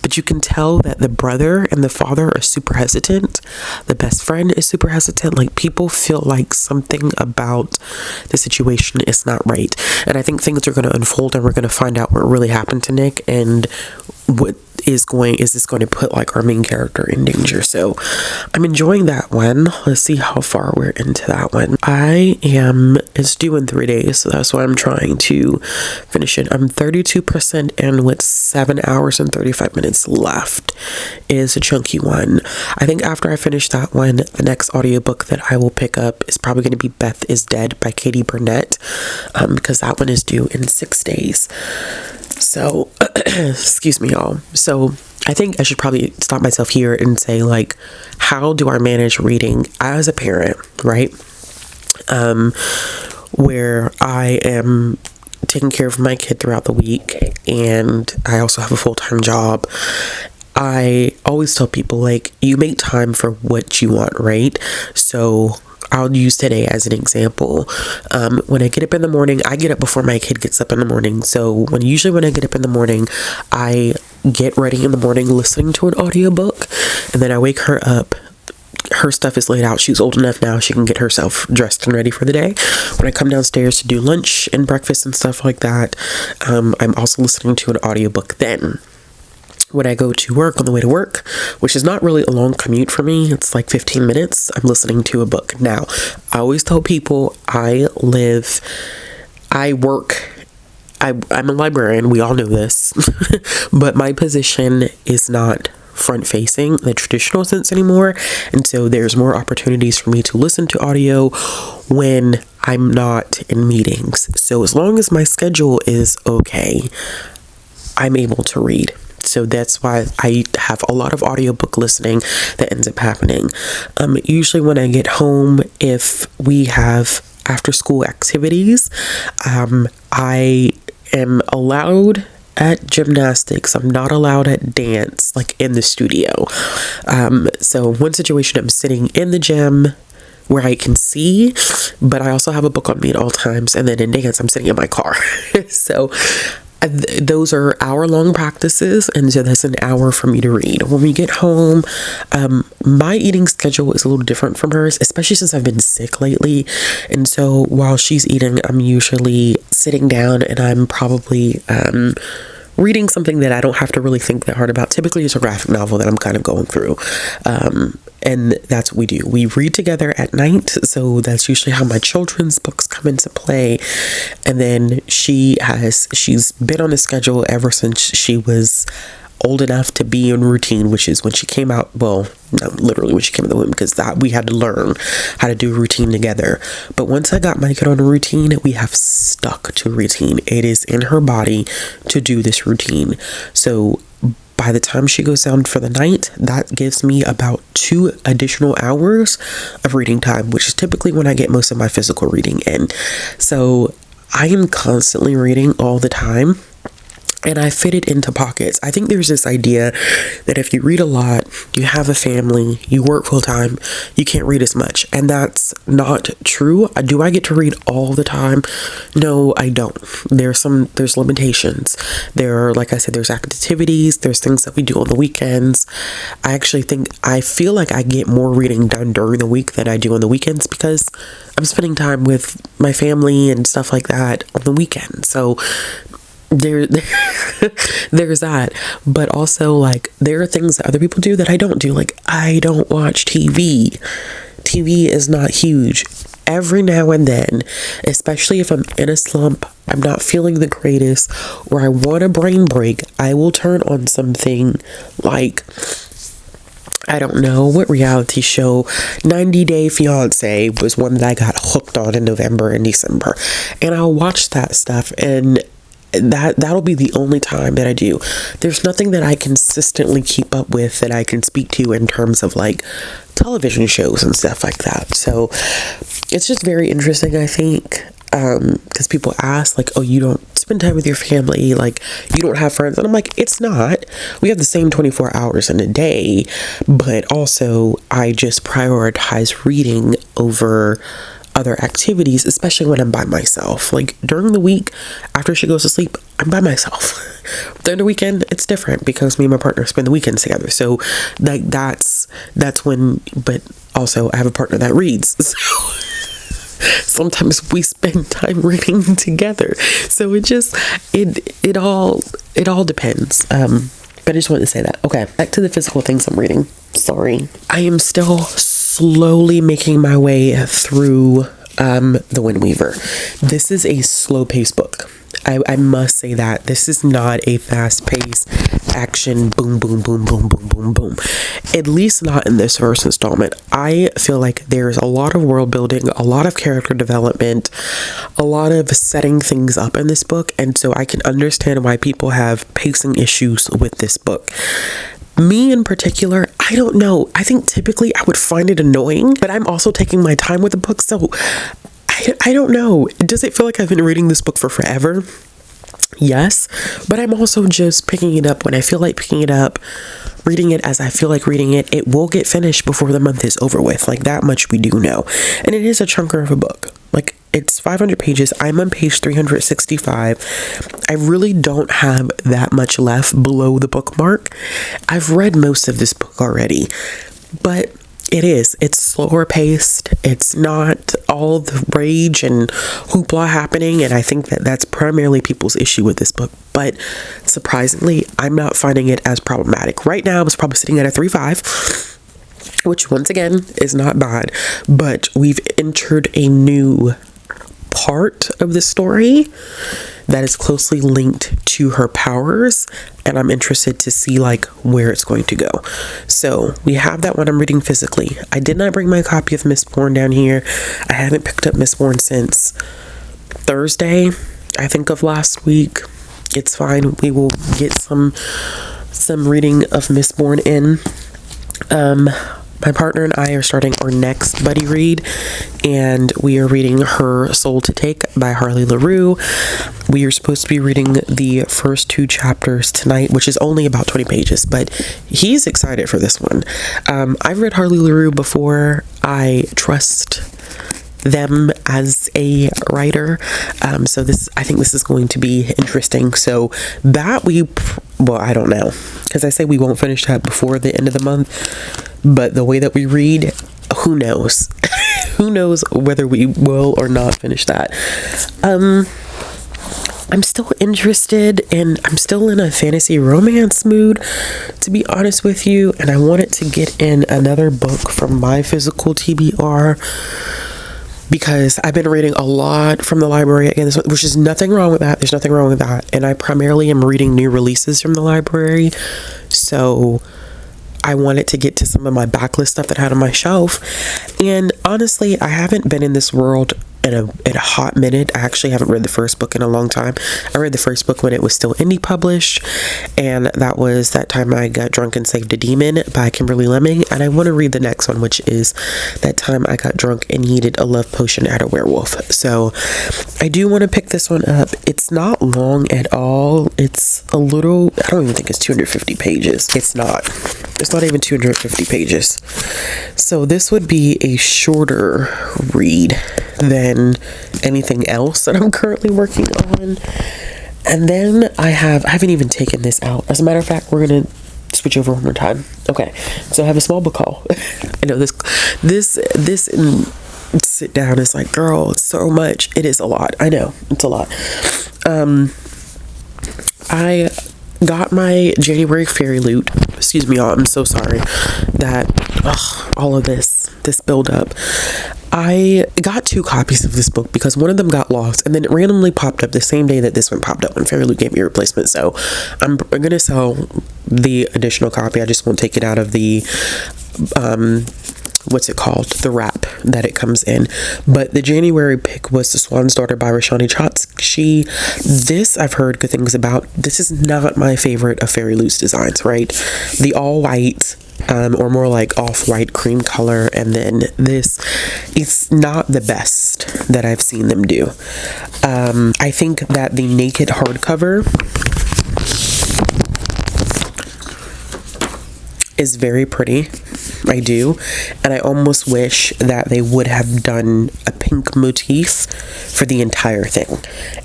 Speaker 1: but you can tell that the brother and the father are super hesitant. The best friend is super hesitant. Like, people feel like something about the situation is not right. And I think things are going to unfold, and we're going to find out what really happened to Nick, and what is this going to put like our main character in danger. So I'm enjoying that one. Let's see how far we're into that one. It's due in 3 days, so that's why I'm trying to finish it. I'm 32% in with 7 hours and 35 minutes left. It is a chunky one. I think after I finish that one, the next audiobook that I will pick up is probably going to be Beth is Dead by Katie Burnett, because that one is due in 6 days. So, excuse me, y'all. So I think I should probably stop myself here and say, like, how do I manage reading as a parent, right? Where I am taking care of my kid throughout the week, and I also have a full-time job. I always tell people, like, you make time for what you want, right? So I'll use today as an example. When I get up in the morning, I get up before my kid gets up in the morning. So usually when I get up in the morning, I get ready in the morning listening to an audiobook, and then I wake her up. Her stuff is laid out. She's old enough now, she can get herself dressed and ready for the day. When I come downstairs to do lunch and breakfast and stuff like that, I'm also listening to an audiobook then. When I go to work, on the way to work, which is not really a long commute for me, it's like 15 minutes, I'm listening to a book. Now, I always tell people I'm a librarian, we all know this, but my position is not front-facing in the traditional sense anymore, and so there's more opportunities for me to listen to audio when I'm not in meetings. So as long as my schedule is okay, I'm able to read. So that's why I have a lot of audiobook listening that ends up happening. Usually when I get home, if we have after school activities, I am allowed at gymnastics. I'm not allowed at dance, like in the studio. So one situation, I'm sitting in the gym where I can see, but I also have a book on me at all times. And then in dance, I'm sitting in my car. So those are hour-long practices, and so that's an hour for me to read. When we get home, my eating schedule is a little different from hers, especially since I've been sick lately. And so while she's eating, I'm usually sitting down and I'm probably reading something that I don't have to really think that hard about. Typically it's a graphic novel that I'm kind of going through. And that's what we do. We read together at night. So that's usually how my children's books come into play. And then she's been on a schedule ever since she was old enough to be in routine, which is when she came out. Well, not literally when she came in the womb, because that we had to learn how to do a routine together. But once I got my kid on a routine, we have stuck to routine. It is in her body to do this routine. So by the time she goes down for the night, that gives me about 2 additional hours of reading time, which is typically when I get most of my physical reading in. So I am constantly reading all the time. And I fit it into pockets. I think there's this idea that if you read a lot, you have a family, you work full time, you can't read as much. And that's not true. Do I get to read all the time? No, I don't. There's limitations. There are, like I said, there's activities, there's things that we do on the weekends. I feel like I get more reading done during the week than I do on the weekends because I'm spending time with my family and stuff like that on the weekend. So there's that. But also, like, there are things that other people do that I don't do. Like, I don't watch TV. TV is not huge. Every now and then, especially if I'm in a slump, I'm not feeling the greatest, or I want a brain break, I will turn on something like, I don't know what reality show, 90 Day Fiance was one that I got hooked on in November and December, and I'll watch that stuff, and that'll be the only time that I do. There's nothing that I consistently keep up with that I can speak to in terms of like television shows and stuff like that. So it's just very interesting, I think, because people ask like, oh, you don't spend time with your family, like you don't have friends, and I'm like, it's not. We have the same 24 hours in a day, but also I just prioritize reading over other activities, especially when I'm by myself. Like during the week, after she goes to sleep, I'm by myself. During the weekend, it's different because me and my partner spend the weekends together. So like that's when, but also I have a partner that reads. So sometimes we spend time reading together. So it all depends. But I just wanted to say that. Okay, back to the physical things I'm reading. Sorry. I am still slowly making my way through The Wind Weaver. This is a slow-paced book. I must say that. This is not a fast-paced action boom, boom, boom, boom, boom, boom, boom. At least not in this first installment. I feel like there's a lot of world building, a lot of character development, a lot of setting things up in this book, and so I can understand why people have pacing issues with this book. Me in particular, I don't know. I think typically I would find it annoying, but I'm also taking my time with the book, so I don't know. Does it feel like I've been reading this book for forever? Yes, but I'm also just picking it up when I feel like picking it up, reading it as I feel like reading it. It will get finished before the month is over with. Like, that much we do know. And it is a chunker of a book. Like, it's 500 pages. I'm on page 365. I really don't have that much left below the bookmark. I've read most of this book already, but it's slower paced. It's not all the rage and hoopla happening, and I think that that's primarily people's issue with this book. But surprisingly, I'm not finding it as problematic. Right now, I was probably sitting at a 3.5, which once again is not bad, but we've entered a new part of the story that is closely linked to her powers, and I'm interested to see like where it's going to go. So we have that one I'm reading physically. I did not bring my copy of Mistborn down here. I haven't picked up Mistborn since Thursday, I think, of last week. It's fine. We will get some some reading of Mistborn in. My partner and I are starting our next buddy read, and we are reading Her Soul to Take by Harley LaRue. We are supposed to be reading the first 2 chapters tonight, which is only about 20 pages, but he's excited for this one. I've read Harley LaRue before. I trust them as a writer, so I think this is going to be interesting. So that I don't know, because I say we won't finish that before the end of the month, but the way that we read, who knows? Who knows whether we will or not finish that. I'm still interested, and I'm still in a fantasy romance mood, to be honest with you, and I wanted to get in another book from my physical TBR, because I've been reading a lot from the library again, which is nothing wrong with that. There's nothing wrong with that. And I primarily am reading new releases from the library. So I wanted to get to some of my backlist stuff that I had on my shelf. And honestly, I haven't been in this world in a hot minute. I actually haven't read the first book in a long time. I read the first book when it was still indie published, and that was That Time I Got Drunk and Saved a Demon by Kimberly Lemming. And I want to read the next one, which is That Time I Got Drunk and Needed a Love Potion at a Werewolf. So I do want to pick this one up. It's not long at all. It's a little, I don't even think it's 250 pages. It's not even 250 pages. So this would be a shorter read than anything else that I'm currently working on. And then I haven't even taken this out. As a matter of fact, we're gonna switch over one more time. Okay, so I have a small book haul. I know this sit down is like, girl, it's so much. It is a lot. I know, it's a lot. I got my January fairy loot. Excuse me, y'all. I'm so sorry that all of this build up. I got 2 copies of this book because one of them got lost, and then it randomly popped up the same day that this one popped up, and Fairy Loot gave me a replacement. So I'm gonna sell the additional copy. I just won't take it out of the what's it called, the wrap that it comes in. But the January pick was The Swan's Daughter by Roshani Chotz. This I've heard good things about. This is not my favorite of Fairy Loot's designs, right? The all white, or more like off-white cream color, and then this is not the best that I've seen them do. I think that the naked hardcover is very pretty. I do, and I almost wish that they would have done a pink motif for the entire thing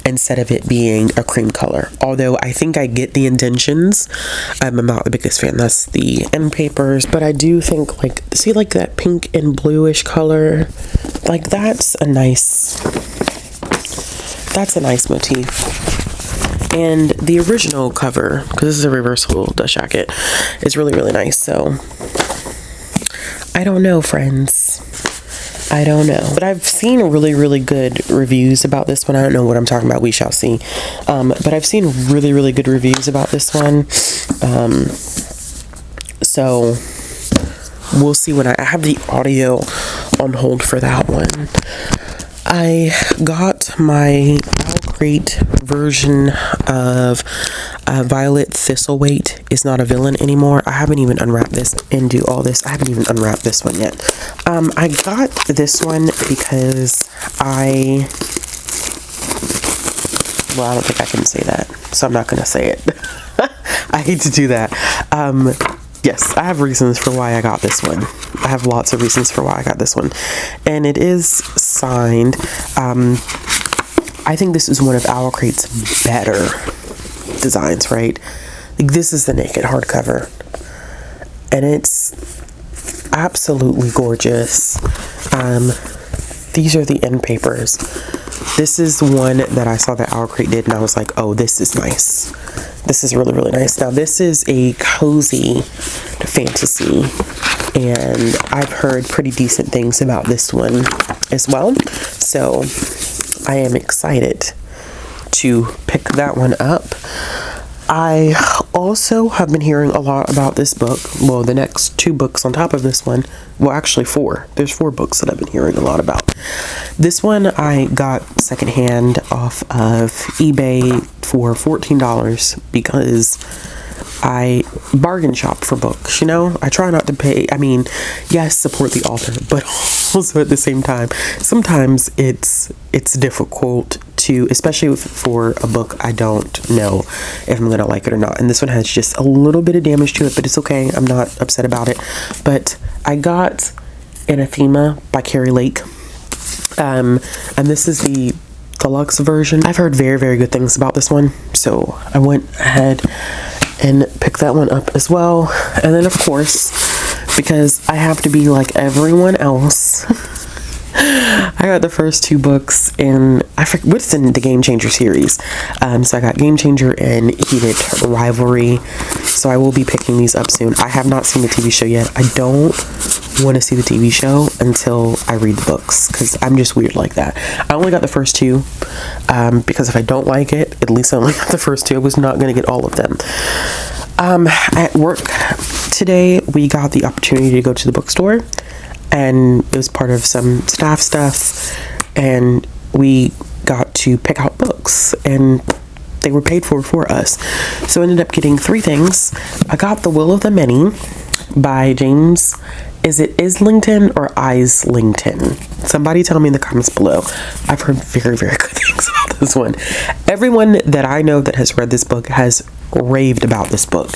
Speaker 1: instead of it being a cream color. Although I think I get the intentions. I'm not the biggest fan. That's the end papers, but I do think, like, see, like that pink and bluish color, like that's a nice motif. And the original cover, because this is a reversible dust jacket, is really, really nice. So I don't know, friends. I don't know. But I've seen really, really good reviews about this one. I don't know what I'm talking about. We shall see. But I've seen really, really good reviews about this one. So we'll see when I have the audio on hold for that one. I got my Crate version of Violet Thistleweight Is Not a Villain Anymore. I haven't even unwrapped this and do all this. I haven't even unwrapped this one yet. I got this one because I don't think I can say that, so I'm not going to say it. I hate to do that. Yes, I have reasons for why I got this one. I have lots of reasons for why I got this one. And it is signed. I think this is one of Owl Crate's better designs, right? Like, this is the naked hardcover, and it's absolutely gorgeous. These are the end papers. This is one that I saw that Owl Crate did, and I was like, oh, this is nice. This is really, really nice. Now, this is a cozy fantasy, and I've heard pretty decent things about this one as well. So I am excited to pick that one up. I also have been hearing a lot about this book. Well, the next 2 books on top of this one. Well, actually 4. There's 4 books that I've been hearing a lot about. This one I got secondhand off of eBay for $14 because I bargain shop for books, you know? I try not to pay, I mean, yes, support the author, but also at the same time, sometimes it's difficult to, especially for a book I don't know if I'm gonna like it or not. And this one has just a little bit of damage to it, but it's okay. I'm not upset about it. But I got Anathema by Carrie Lake. And this is the deluxe version. I've heard very, very good things about this one, so I went ahead and picked that one up as well. And then, of course, because I have to be like everyone else, I got the first two books in, I forget what's in the Game Changer series. So I got Game Changer and Heated Rivalry. So I will be picking these up soon. I have not seen the TV show yet. I don't want to see the TV show until I read the books, because I'm just weird like that. I only got the first two because if I don't like it, at least I only got the first two. I was not going to get all of them. At work today, we got the opportunity to go to the bookstore, and it was part of some staff stuff, and we got to pick out books, and they were paid for us. So I ended up getting three things. I got The Will of the Many by James, is it Islington or Islington? Somebody tell me in the comments below. I've heard very, very good things about this one. Everyone that I know that has read this book has raved about this book.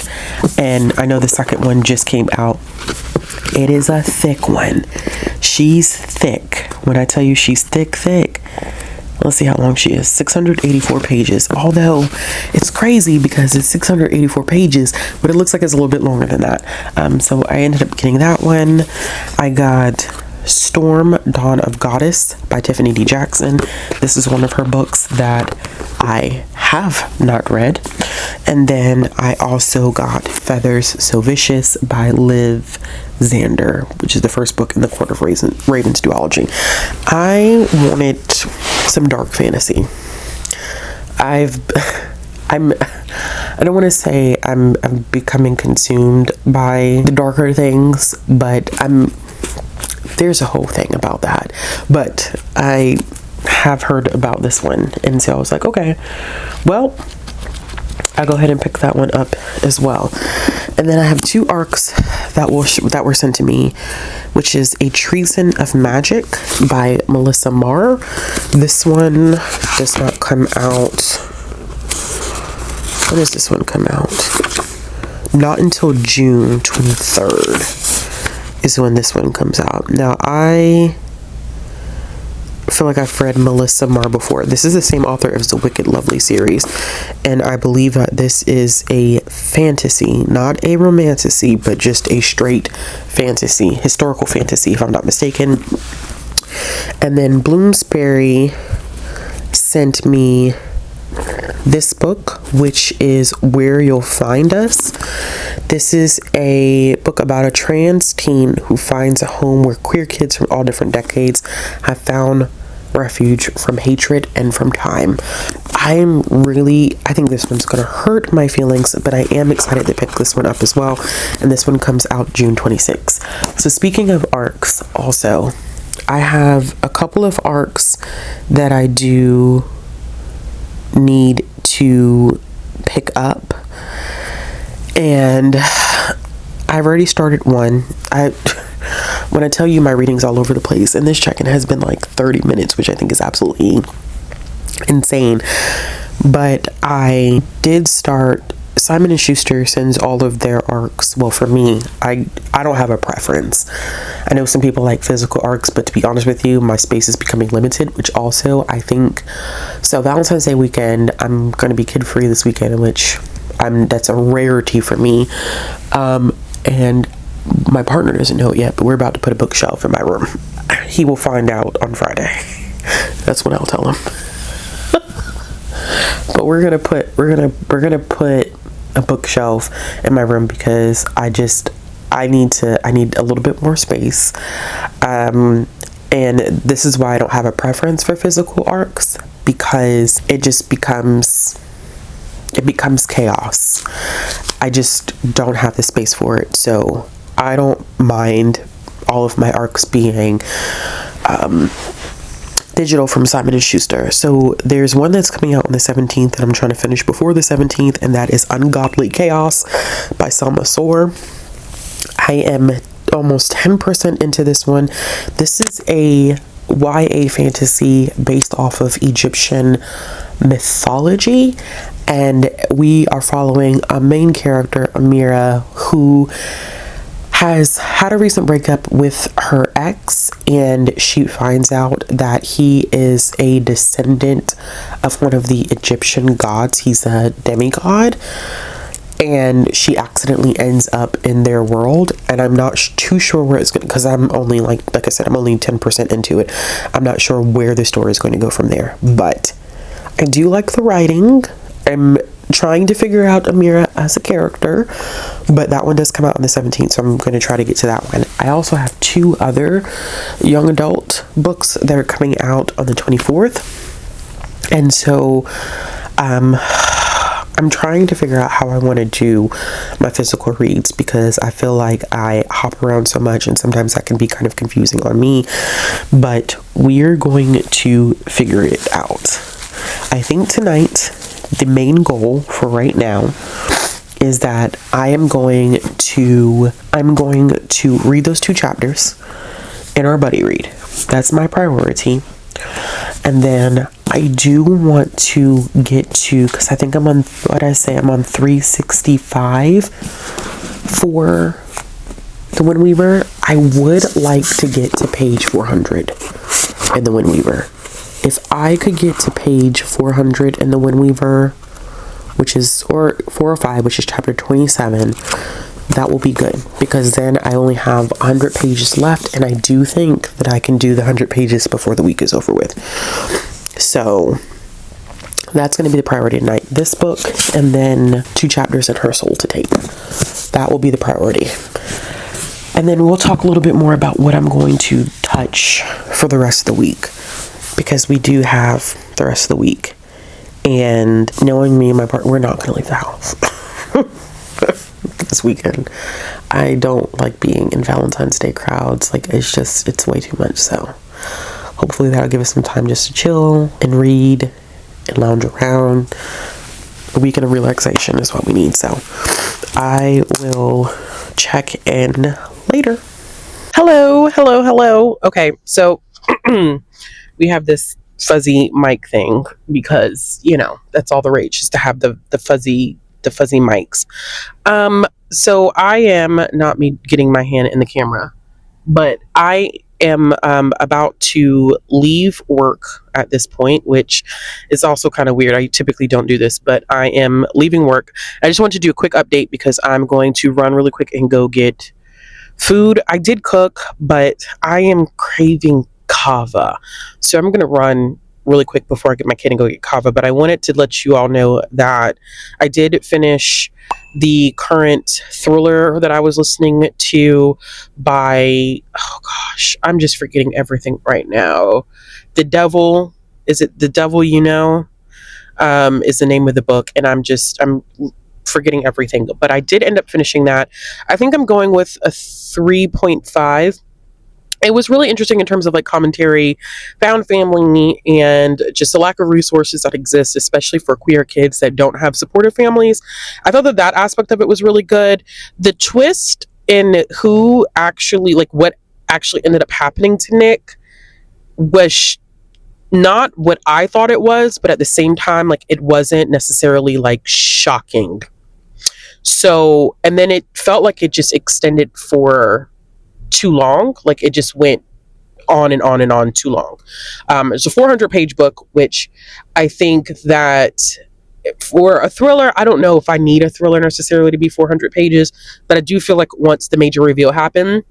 Speaker 1: And I know the second one just came out. It is a thick one. She's thick. When I tell you she's thick, thick. Let's see how long she is. 684 pages. Although it's crazy because it's 684 pages, but it looks like it's a little bit longer than that. So I ended up getting that one. I got Storm, Dawn of Goddess by Tiffany D. Jackson. This is one of her books that I have not read. And then I also got Feathers So Vicious by Liv Xander, which is the first book in the Court of Raven's duology. I wanted some dark fantasy. I don't want to say I'm becoming consumed by the darker things, but there's a whole thing about that. But I have heard about this one, and so I was like, okay, well, I'll go ahead and pick that one up as well. And then I have two arcs that were sent to me, which is A Treason of Magic by Melissa Marr. This one does not come out. When does this one come out? Not until June 23rd is when this one comes out. Now, I feel like I've read Melissa Marr before. This is the same author as the Wicked Lovely series, and I believe that this is a fantasy, not a romantasy, but just a straight fantasy, historical fantasy, if I'm not mistaken. And then Bloomsbury sent me this book, which is Where You'll Find Us. This is a book about a trans teen who finds a home where queer kids from all different decades have found refuge from hatred and from time. I think this one's gonna hurt my feelings, but I am excited to pick this one up as well. And this one comes out June 26th. So speaking of arcs, also, I have a couple of arcs that I do need to pick up, and I've already started one. When I tell you my reading's all over the place, and this check-in has been like 30 minutes, which I think is absolutely insane, but I did start. Simon & Schuster sends all of their arcs. Well, for me, I don't have a preference. I know some people like physical arcs, but to be honest with you, my space is becoming limited, which also I think, so Valentine's Day weekend, I'm going to be kid-free this weekend, which that's a rarity for me. And my partner doesn't know it yet, but we're about to put a bookshelf in my room. He will find out on Friday. That's what I'll tell him. But we're gonna put a bookshelf in my room because I need a little bit more space. And this is why I don't have a preference for physical arcs, because it just becomes chaos. I just don't have the space for it. So I don't mind all of my arcs being digital from Simon & Schuster. So there's one that's coming out on the 17th that I'm trying to finish before the 17th, and that is Ungodly Chaos by Selma Soar. I am almost 10% into this one. This is a YA fantasy based off of Egyptian mythology, and we are following a main character, Amira, who has had a recent breakup with her ex, and she finds out that he is a descendant of one of the Egyptian gods. He's a demigod, and she accidentally ends up in their world, and I'm not too sure where it's going, because I'm only like I said, I'm only 10% into it. I'm not sure where the story is going to go from there, but I do like the writing. I'm trying to figure out Amira as a character, but that one does come out on the 17th, so I'm going to try to get to that one. I also have 2 other young adult books that are coming out on the 24th, and so I'm trying to figure out how I want to do my physical reads, because I feel like I hop around so much and sometimes that can be kind of confusing on me, but we're going to figure it out. I think tonight the main goal for right now is that I'm going to read those 2 chapters in our buddy read. That's my priority. And then I do want to get to, because I think I'm on 365 for the Wind Weaver. I would like to get to page 400 in the Wind Weaver. If I could get to page 400 in the Wind Weaver, or 405, which is chapter 27, that will be good, because then I only have 100 pages left, and I do think that I can do the 100 pages before the week is over with. So that's going to be the priority tonight. This book, and then 2 chapters in Her Soul to Take. That will be the priority. And then we'll talk a little bit more about what I'm going to touch for the rest of the week, because we do have the rest of the week. And knowing me and my partner, we're not going to leave the house this weekend. I don't like being in Valentine's Day crowds. Like, it's way too much. So hopefully that'll give us some time just to chill and read and lounge around. A weekend of relaxation is what we need. So I will check in later. Hello. Okay, so we have this fuzzy mic thing, because that's all the rage, is to have the fuzzy mics. So I am not getting my hand in the camera, but I am about to leave work at this point, which is also kind of weird. I typically don't do this, but I am leaving work. I just want to do a quick update, because I'm going to run really quick and go get food. I did cook, but I am craving kava, so I'm going to run really quick before I get my kid and go get kava. But I wanted to let you all know that I did finish the current thriller that I was listening to by, oh gosh, I'm just forgetting everything right now. The Devil, is it The Devil You Know? Is the name of the book, and I'm forgetting everything, but I did end up finishing that. I think I'm going with a 3.5. It was really interesting in terms of like commentary, found family, and just the lack of resources that exist, especially for queer kids that don't have supportive families. I thought that aspect of it was really good. The twist in what actually ended up happening to Nick was not what I thought it was, but at the same time, like, it wasn't necessarily like shocking. So, and then it felt like it just extended for too long. Like, it just went on and on and on too long. It's a 400-page book, which I think that for a thriller, I don't know if I need a thriller necessarily to be 400 pages, but I do feel like once the major reveal happened,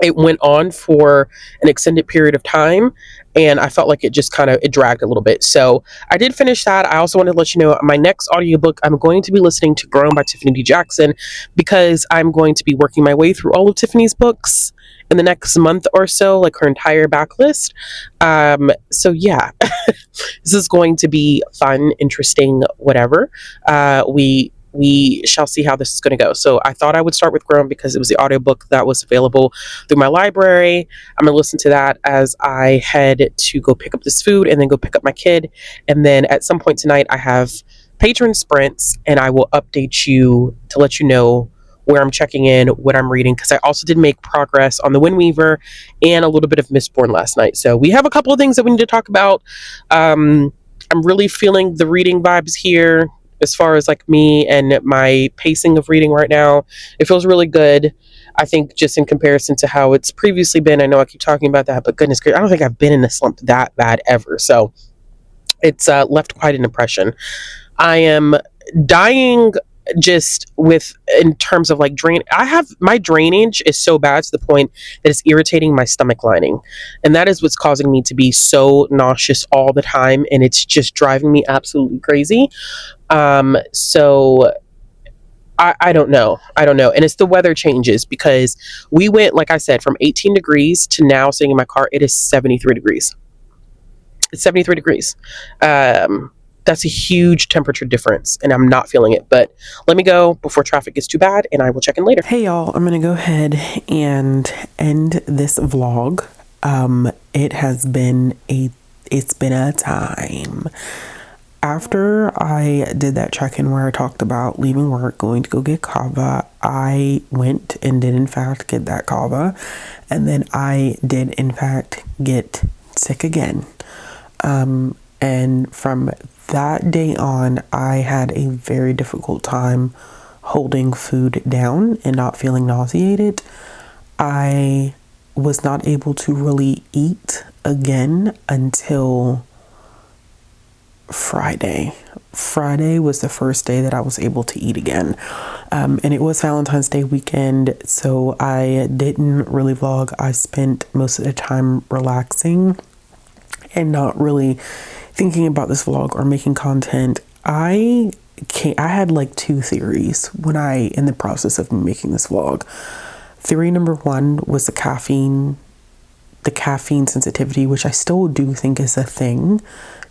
Speaker 1: it went on for an extended period of time, and I felt like it just it dragged a little bit. So I did finish that. I also wanted to let you know my next audiobook, I'm going to be listening to Grown by Tiffany D. Jackson, because I'm going to be working my way through all of Tiffany's books in the next month or so, like her entire backlist. So yeah, this is going to be fun, interesting, whatever. We we shall see how this is going to go. So I thought I would start with Grown because it was the audiobook that was available through my library. I'm going to listen to that as I head to go pick up this food and then go pick up my kid. And then at some point tonight, I have patron sprints, and I will update you to let you know where I'm checking in, what I'm reading, because I also did make progress on The Wind Weaver and a little bit of Mistborn last night. So we have a couple of things that we need to talk about. I'm really feeling the reading vibes here as far as like me and my pacing of reading right now. It feels really good. I think just in comparison to how it's previously been, I know I keep talking about that, but goodness gracious, I don't think I've been in a slump that bad ever. So it's left quite an impression. I am dying just with, in terms of like my drainage is so bad to the point that it's irritating my stomach lining, and that is what's causing me to be so nauseous all the time, and it's just driving me absolutely crazy. So I don't know, and it's the weather changes, because we went, like I said, from 18 degrees to now sitting in my car, it is 73 degrees. It's 73 degrees. That's a huge temperature difference, and I'm not feeling it. But let me go before traffic gets too bad, and I will check in later. Hey y'all, I'm gonna go ahead and end this vlog. It's been a time. After I did that check-in where I talked about leaving work, going to go get kava, I went and did in fact get that kava, and then I did in fact get sick again. And from that day on, I had a very difficult time holding food down and not feeling nauseated. I was not able to really eat again until Friday. Friday was the first day that I was able to eat again. And it was Valentine's Day weekend, so I didn't really vlog. I spent most of the time relaxing and not really thinking about this vlog or making content. I had like two theories in the process of making this vlog. Theory number one was the caffeine sensitivity, which I still do think is a thing,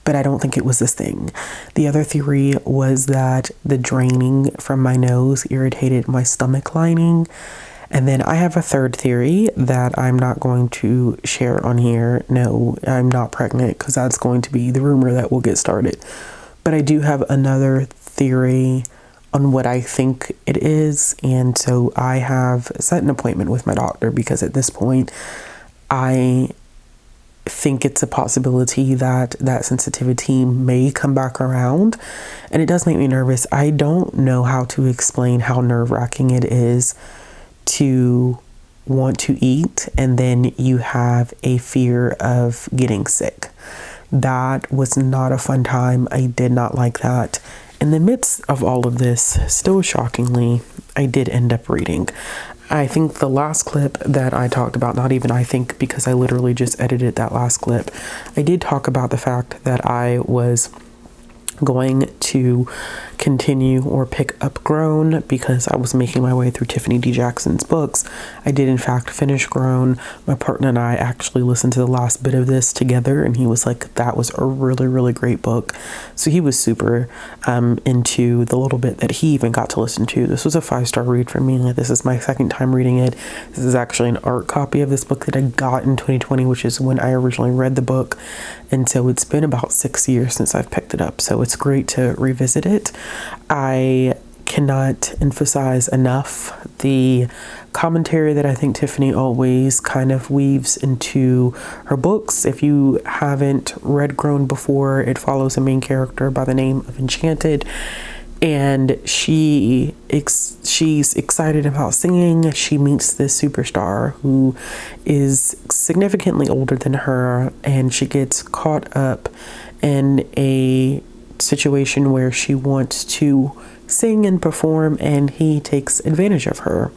Speaker 1: but I don't think it was this thing. The other theory was that the draining from my nose irritated my stomach lining. And then I have a third theory that I'm not going to share on here. No, I'm not pregnant, because that's going to be the rumor that will get started. But I do have another theory on what I think it is. And so I have set an appointment with my doctor, because at this point, I think it's a possibility that sensitivity may come back around. And it does make me nervous. I don't know how to explain how nerve-wracking it is to want to eat and then you have a fear of getting sick. That was not a fun time. I did not like that. In the midst of all of this, still shockingly, I did end up reading. I think the last clip that I talked about, not even I think, because I literally just edited that last clip, I did talk about the fact that I was going to continue or pick up Grown because I was making my way through Tiffany D. Jackson's books. I did in fact finish Grown. My partner and I actually listened to the last bit of this together, and he was like, that was a really, really great book. So he was super into the little bit that he even got to listen to. This was a 5-star read for me. This is my second time reading it. This is actually an art copy of this book that I got in 2020, which is when I originally read the book. And so it's been about 6 years since I've picked it up. So it's great to revisit it. I cannot emphasize enough the commentary that I think Tiffany always kind of weaves into her books. If you haven't read Grown before, it follows a main character by the name of Enchanted, and she's excited about singing. She meets this superstar who is significantly older than her, and she gets caught up in a situation where she wants to sing and perform, and he takes advantage of her.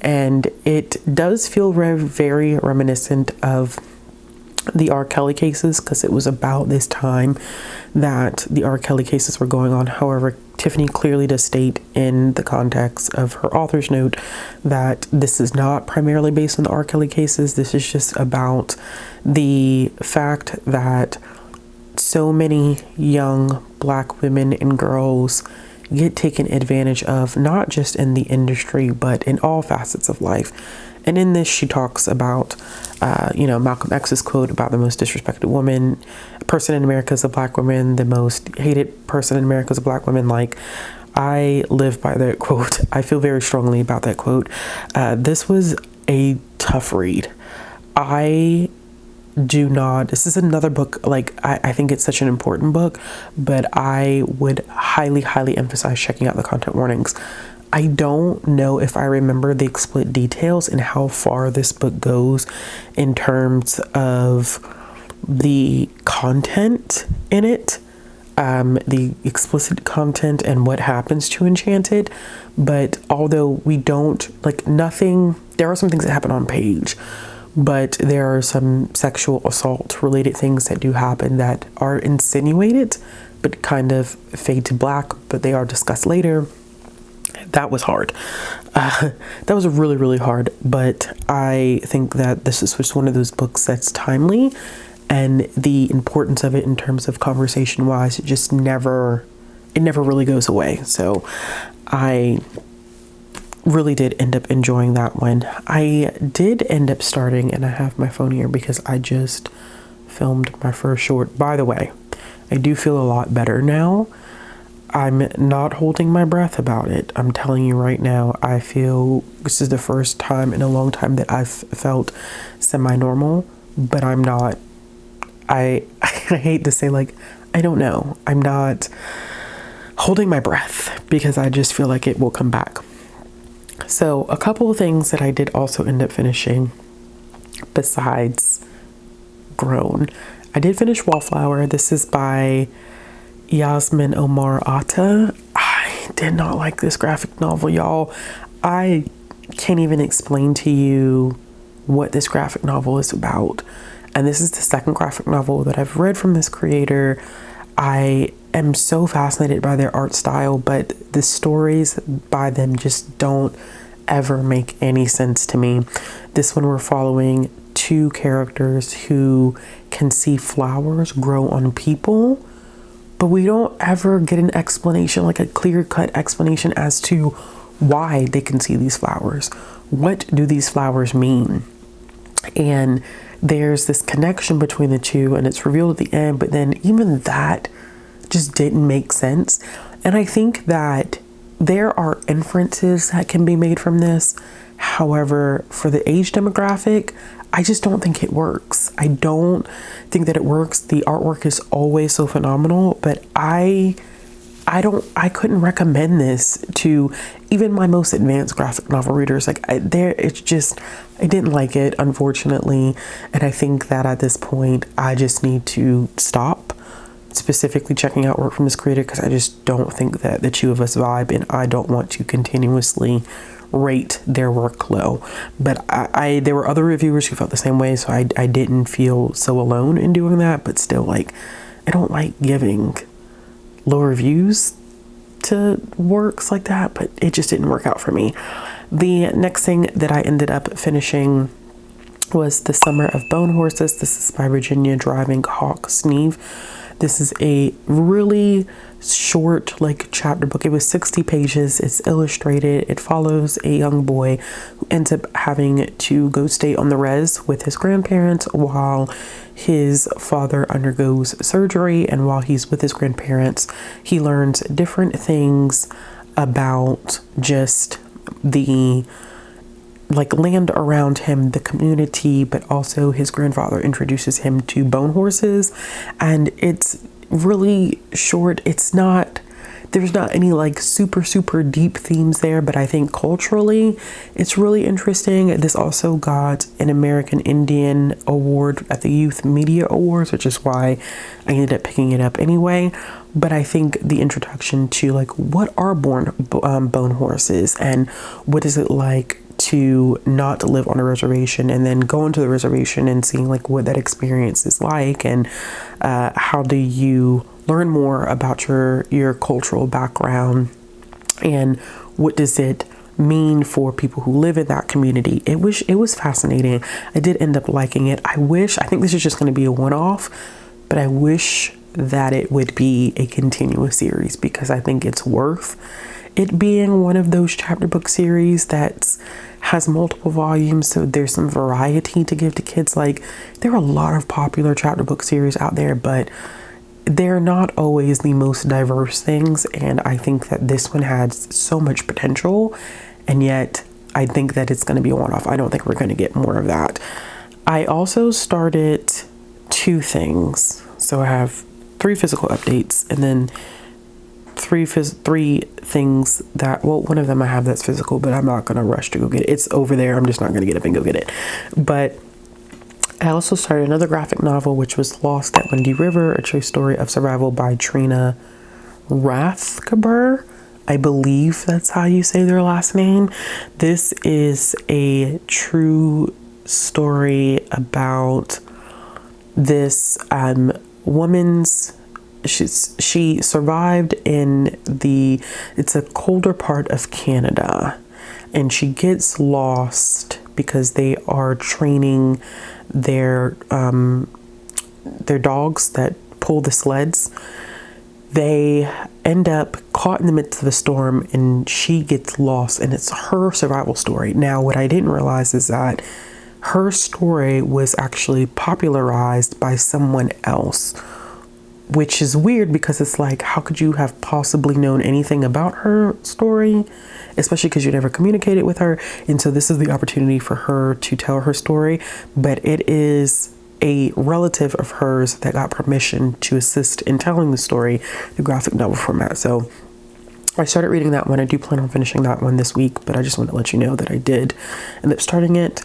Speaker 1: And it does feel very reminiscent of the R. Kelly cases, because it was about this time that the R. Kelly cases were going on. However, Tiffany clearly does state in the context of her author's note that this is not primarily based on the R. Kelly cases. This is just about the fact that so many young Black women and girls get taken advantage of, not just in the industry, but in all facets of life. And in this, she talks about, Malcolm X's quote about the most disrespected person in America is a Black woman, the most hated person in America is a Black woman. Like, I live by that quote. I feel very strongly about that quote. This was a tough read. This is another book, like, I think it's such an important book, but I would highly, highly emphasize checking out the content warnings. I don't know if I remember the explicit details and how far this book goes in terms of the content in it, the explicit content and what happens to Enchanted. But although we don't, like, nothing, there are some things that happen on page, but there are some sexual assault related things that do happen that are insinuated, but kind of fade to black, but they are discussed later. That was hard. That was really, really hard. But I think that this is just one of those books that's timely, and the importance of it in terms of conversation wise, it never really goes away. So I really did end up enjoying that one. I did end up starting, and I have my phone here because I just filmed my first short. By the way, I do feel a lot better now. I'm not holding my breath about it. I'm telling you right now, I feel this is the first time in a long time that I've felt semi-normal, but I'm not, I hate to say, like, I don't know. I'm not holding my breath because I just feel like it will come back. So a couple of things that I did also end up finishing besides Grown. I did finish Wallflower. This is by Yasmin Omar Atta. I did not like this graphic novel, y'all. I can't even explain to you what this graphic novel is about. And this is the second graphic novel that I've read from this creator. I am so fascinated by their art style, but the stories by them just don't ever make any sense to me. This one, we're following two characters who can see flowers grow on people, but we don't ever get an explanation, like a clear-cut explanation as to why they can see these flowers. What do these flowers mean? And there's this connection between the two, and it's revealed at the end, but then even that just didn't make sense. And I think that there are inferences that can be made from this. However, for the age demographic, I just don't think it works. I don't think that it works. The artwork is always so phenomenal, but I couldn't recommend this to even my most advanced graphic novel readers. Like, I didn't like it, unfortunately. And I think that at this point, I just need to stop specifically checking out work from this creator, because I just don't think that the two of us vibe, and I don't want to continuously rate their work low. But there were other reviewers who felt the same way, so I didn't feel so alone in doing that. But still, like, I don't like giving low reviews to works like that, but it just didn't work out for me. The next thing that I ended up finishing was The Summer of Bone Horses. This is by Virginia Driving Hawk Sneeve. This is a really short, like, chapter book. It was 60 pages. It's illustrated. It follows a young boy who ends up having to go stay on the res with his grandparents while his father undergoes surgery. And while he's with his grandparents, he learns different things about just the, like, land around him, the community, but also his grandfather introduces him to bone horses. And it's really short. There's not any, like, super deep themes there, but I think culturally it's really interesting. This also got an American Indian award at the Youth Media Awards, which is why I ended up picking it up anyway. But I think the introduction to, like, what are bone horses, and what is it like to not live on a reservation and then go into the reservation and seeing, like, what that experience is like, and how do you learn more about your cultural background, and what does it mean for people who live in that community. It was fascinating. I did end up liking it. I think this is just going to be a one-off, but I wish that it would be a continuous series, because I think it's worth it being one of those chapter book series that has multiple volumes, so there's some variety to give to kids. Like, there are a lot of popular chapter book series out there, but they're not always the most diverse things, and I think that this one has so much potential, and yet I think that it's going to be a one-off. I don't think we're going to get more of that. I also started 2 things. So I have 3 physical updates, and then 3 things that, well, one of them I have that's physical, but I'm not going to rush to go get it. It's over there. I'm just not going to get up and go get it. But I also started another graphic novel, which was Lost at Windy River, a true story of survival by Trina Rathgeber. I believe that's how you say their last name. This is a true story about this woman's, she survived in it's a colder part of Canada, and she gets lost because they are training their dogs that pull the sleds. They end up caught in the midst of a storm, and she gets lost, and it's her survival story. Now, what I didn't realize is that her story was actually popularized by someone else, which is weird, because it's like, how could you have possibly known anything about her story, especially because you never communicated with her? And so this is the opportunity for her to tell her story, but it is a relative of hers that got permission to assist in telling the story, the graphic novel format. So I started reading that one. I do plan on finishing that one this week, but I just want to let you know that I did end up starting it.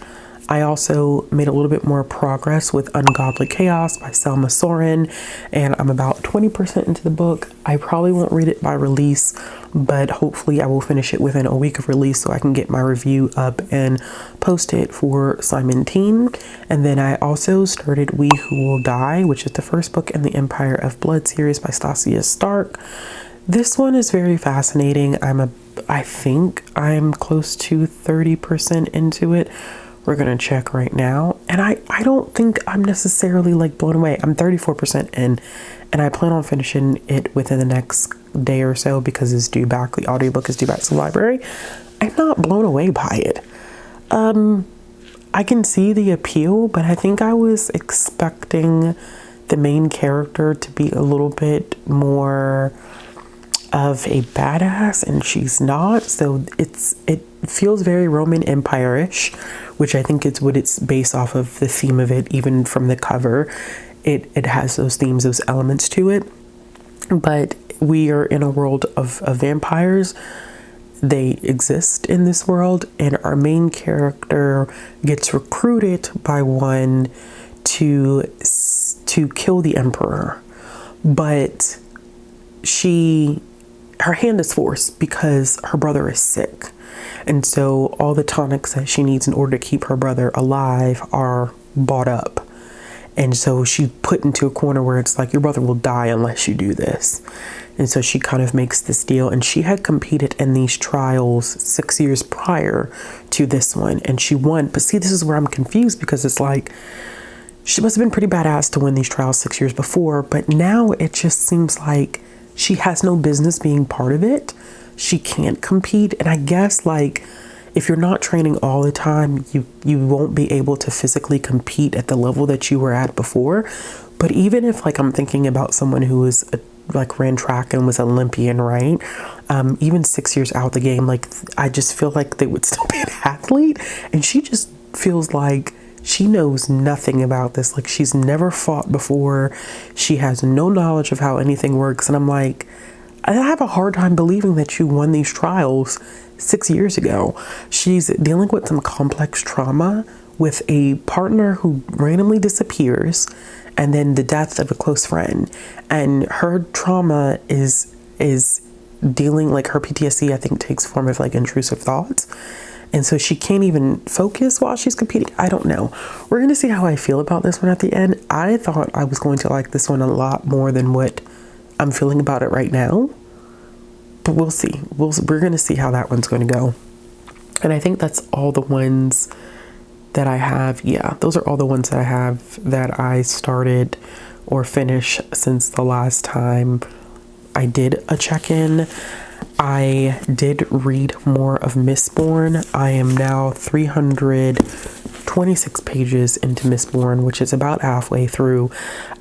Speaker 1: I also made a little bit more progress with Ungodly Chaos by Selma Soren, and I'm about 20% into the book. I probably won't read it by release, but hopefully I will finish it within a week of release so I can get my review up and post it for Simon Teen. And then I also started We Who Will Die, which is the first book in the Empire of Blood series by Stasia Stark. This one is very fascinating. I think I'm close to 30% into it. We're going to check right now. And I don't think I'm necessarily like blown away. I'm 34% in, and I plan on finishing it within the next day or so because it's due back. The audiobook is due back to the library. I'm not blown away by it. I can see the appeal, but I think I was expecting the main character to be a little bit more of a badass, and she's not. So it feels very Roman Empire-ish, which I think is what it's based off of, the theme of it. Even from the cover, it has those themes, those elements to it. But we are in a world of vampires. They exist in this world, and our main character gets recruited by one to kill the emperor, but her hand is forced because her brother is sick. And so all the tonics that she needs in order to keep her brother alive are bought up. And so she's put into a corner where it's like, your brother will die unless you do this. And so she kind of makes this deal. And she had competed in these trials 6 years prior to this one, and she won. But see, this is where I'm confused, because it's like, she must have been pretty badass to win these trials 6 years before. But now it just seems like she has no business being part of it. She can't compete. And I guess, like, if you're not training all the time, you won't be able to physically compete at the level that you were at before. But even if, like, I'm thinking about someone who was ran track and was Olympian, right? Even 6 years out the game, like, I just feel like they would still be an athlete. And she just feels like she knows nothing about this. Like, she's never fought before. She has no knowledge of how anything works. And I'm like, I have a hard time believing that you won these trials 6 years ago. She's dealing with some complex trauma with a partner who randomly disappears, and then the death of a close friend. And her trauma is dealing, like, her PTSD, I think, takes form of like intrusive thoughts. And so she can't even focus while she's competing. I don't know. We're going to see how I feel about this one at the end. I thought I was going to like this one a lot more than what I'm feeling about it right now. But we'll see. We're going to see how that one's going to go. And I think that's all the ones that I have. Yeah, those are all the ones that I have that I started or finish since the last time I did a check-in. I did read more of Mistborn. I am now 326 pages into Mistborn, which is about halfway through.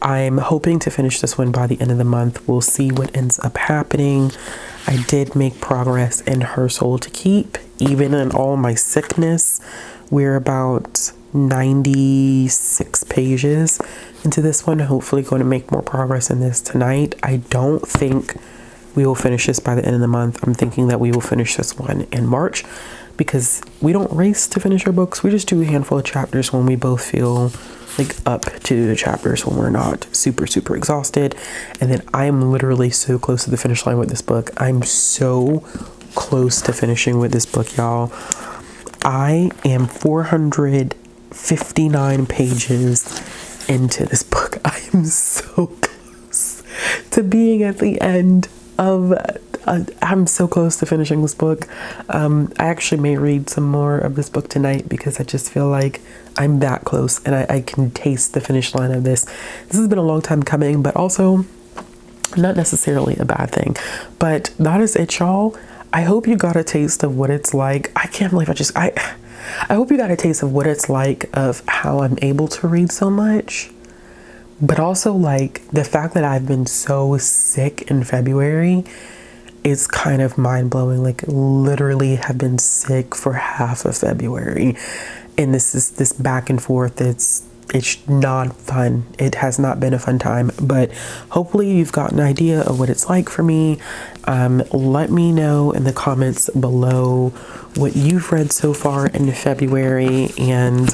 Speaker 1: I'm hoping to finish this one by the end of the month. We'll see what ends up happening. I did make progress in Her Soul to Keep, even in all my sickness. We're about 96 pages into this one. Hopefully going to make more progress in this tonight. I don't think we will finish this by the end of the month. I'm thinking that we will finish this one in March, because we don't race to finish our books. We just do a handful of chapters when we both feel like up to the chapters, when we're not super exhausted. And then I am literally so close to the finish line with this book. I'm so close to finishing with this book, y'all. I am 459 pages into this book. I am so close to being at the end of I'm so close to finishing this book. I actually may read some more of this book tonight, because I just feel like I'm that close, and I can taste the finish line of this. This has been a long time coming, but also not necessarily a bad thing. But that is it, y'all. I hope you got a taste of what it's like. I can't believe I hope you got a taste of what it's like, of how I'm able to read so much. But also, like, the fact that I've been so sick in February is kind of mind-blowing. Like, literally have been sick for half of February. And this back and forth, it's not fun. It has not been a fun time. But hopefully you've got an idea of what it's like for me. Let me know in the comments below what you've read so far in February. And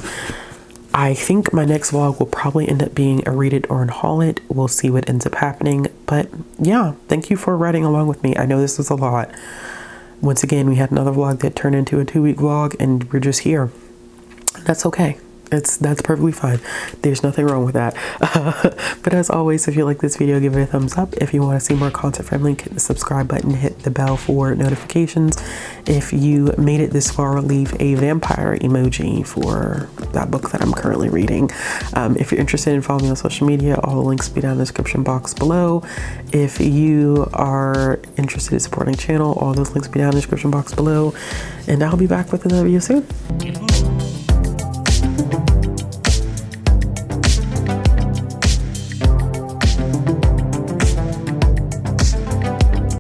Speaker 1: I think my next vlog will probably end up being a read it or an haul it. We'll see what ends up happening. But yeah, thank you for riding along with me. I know this was a lot. Once again, we had another vlog that turned into a 2-week vlog, and we're just here. That's okay. That's perfectly fine. There's nothing wrong with that. But as always, if you like this video, give it a thumbs up. If you want to see more content from link, hit the subscribe button, hit the bell for notifications. If you made it this far, leave a vampire emoji for that book that I'm currently reading. If you're interested in following me on social media, all the links will be down in the description box below. If you are interested in supporting the channel, all those links will be down in the description box below. And I'll be back with another video soon.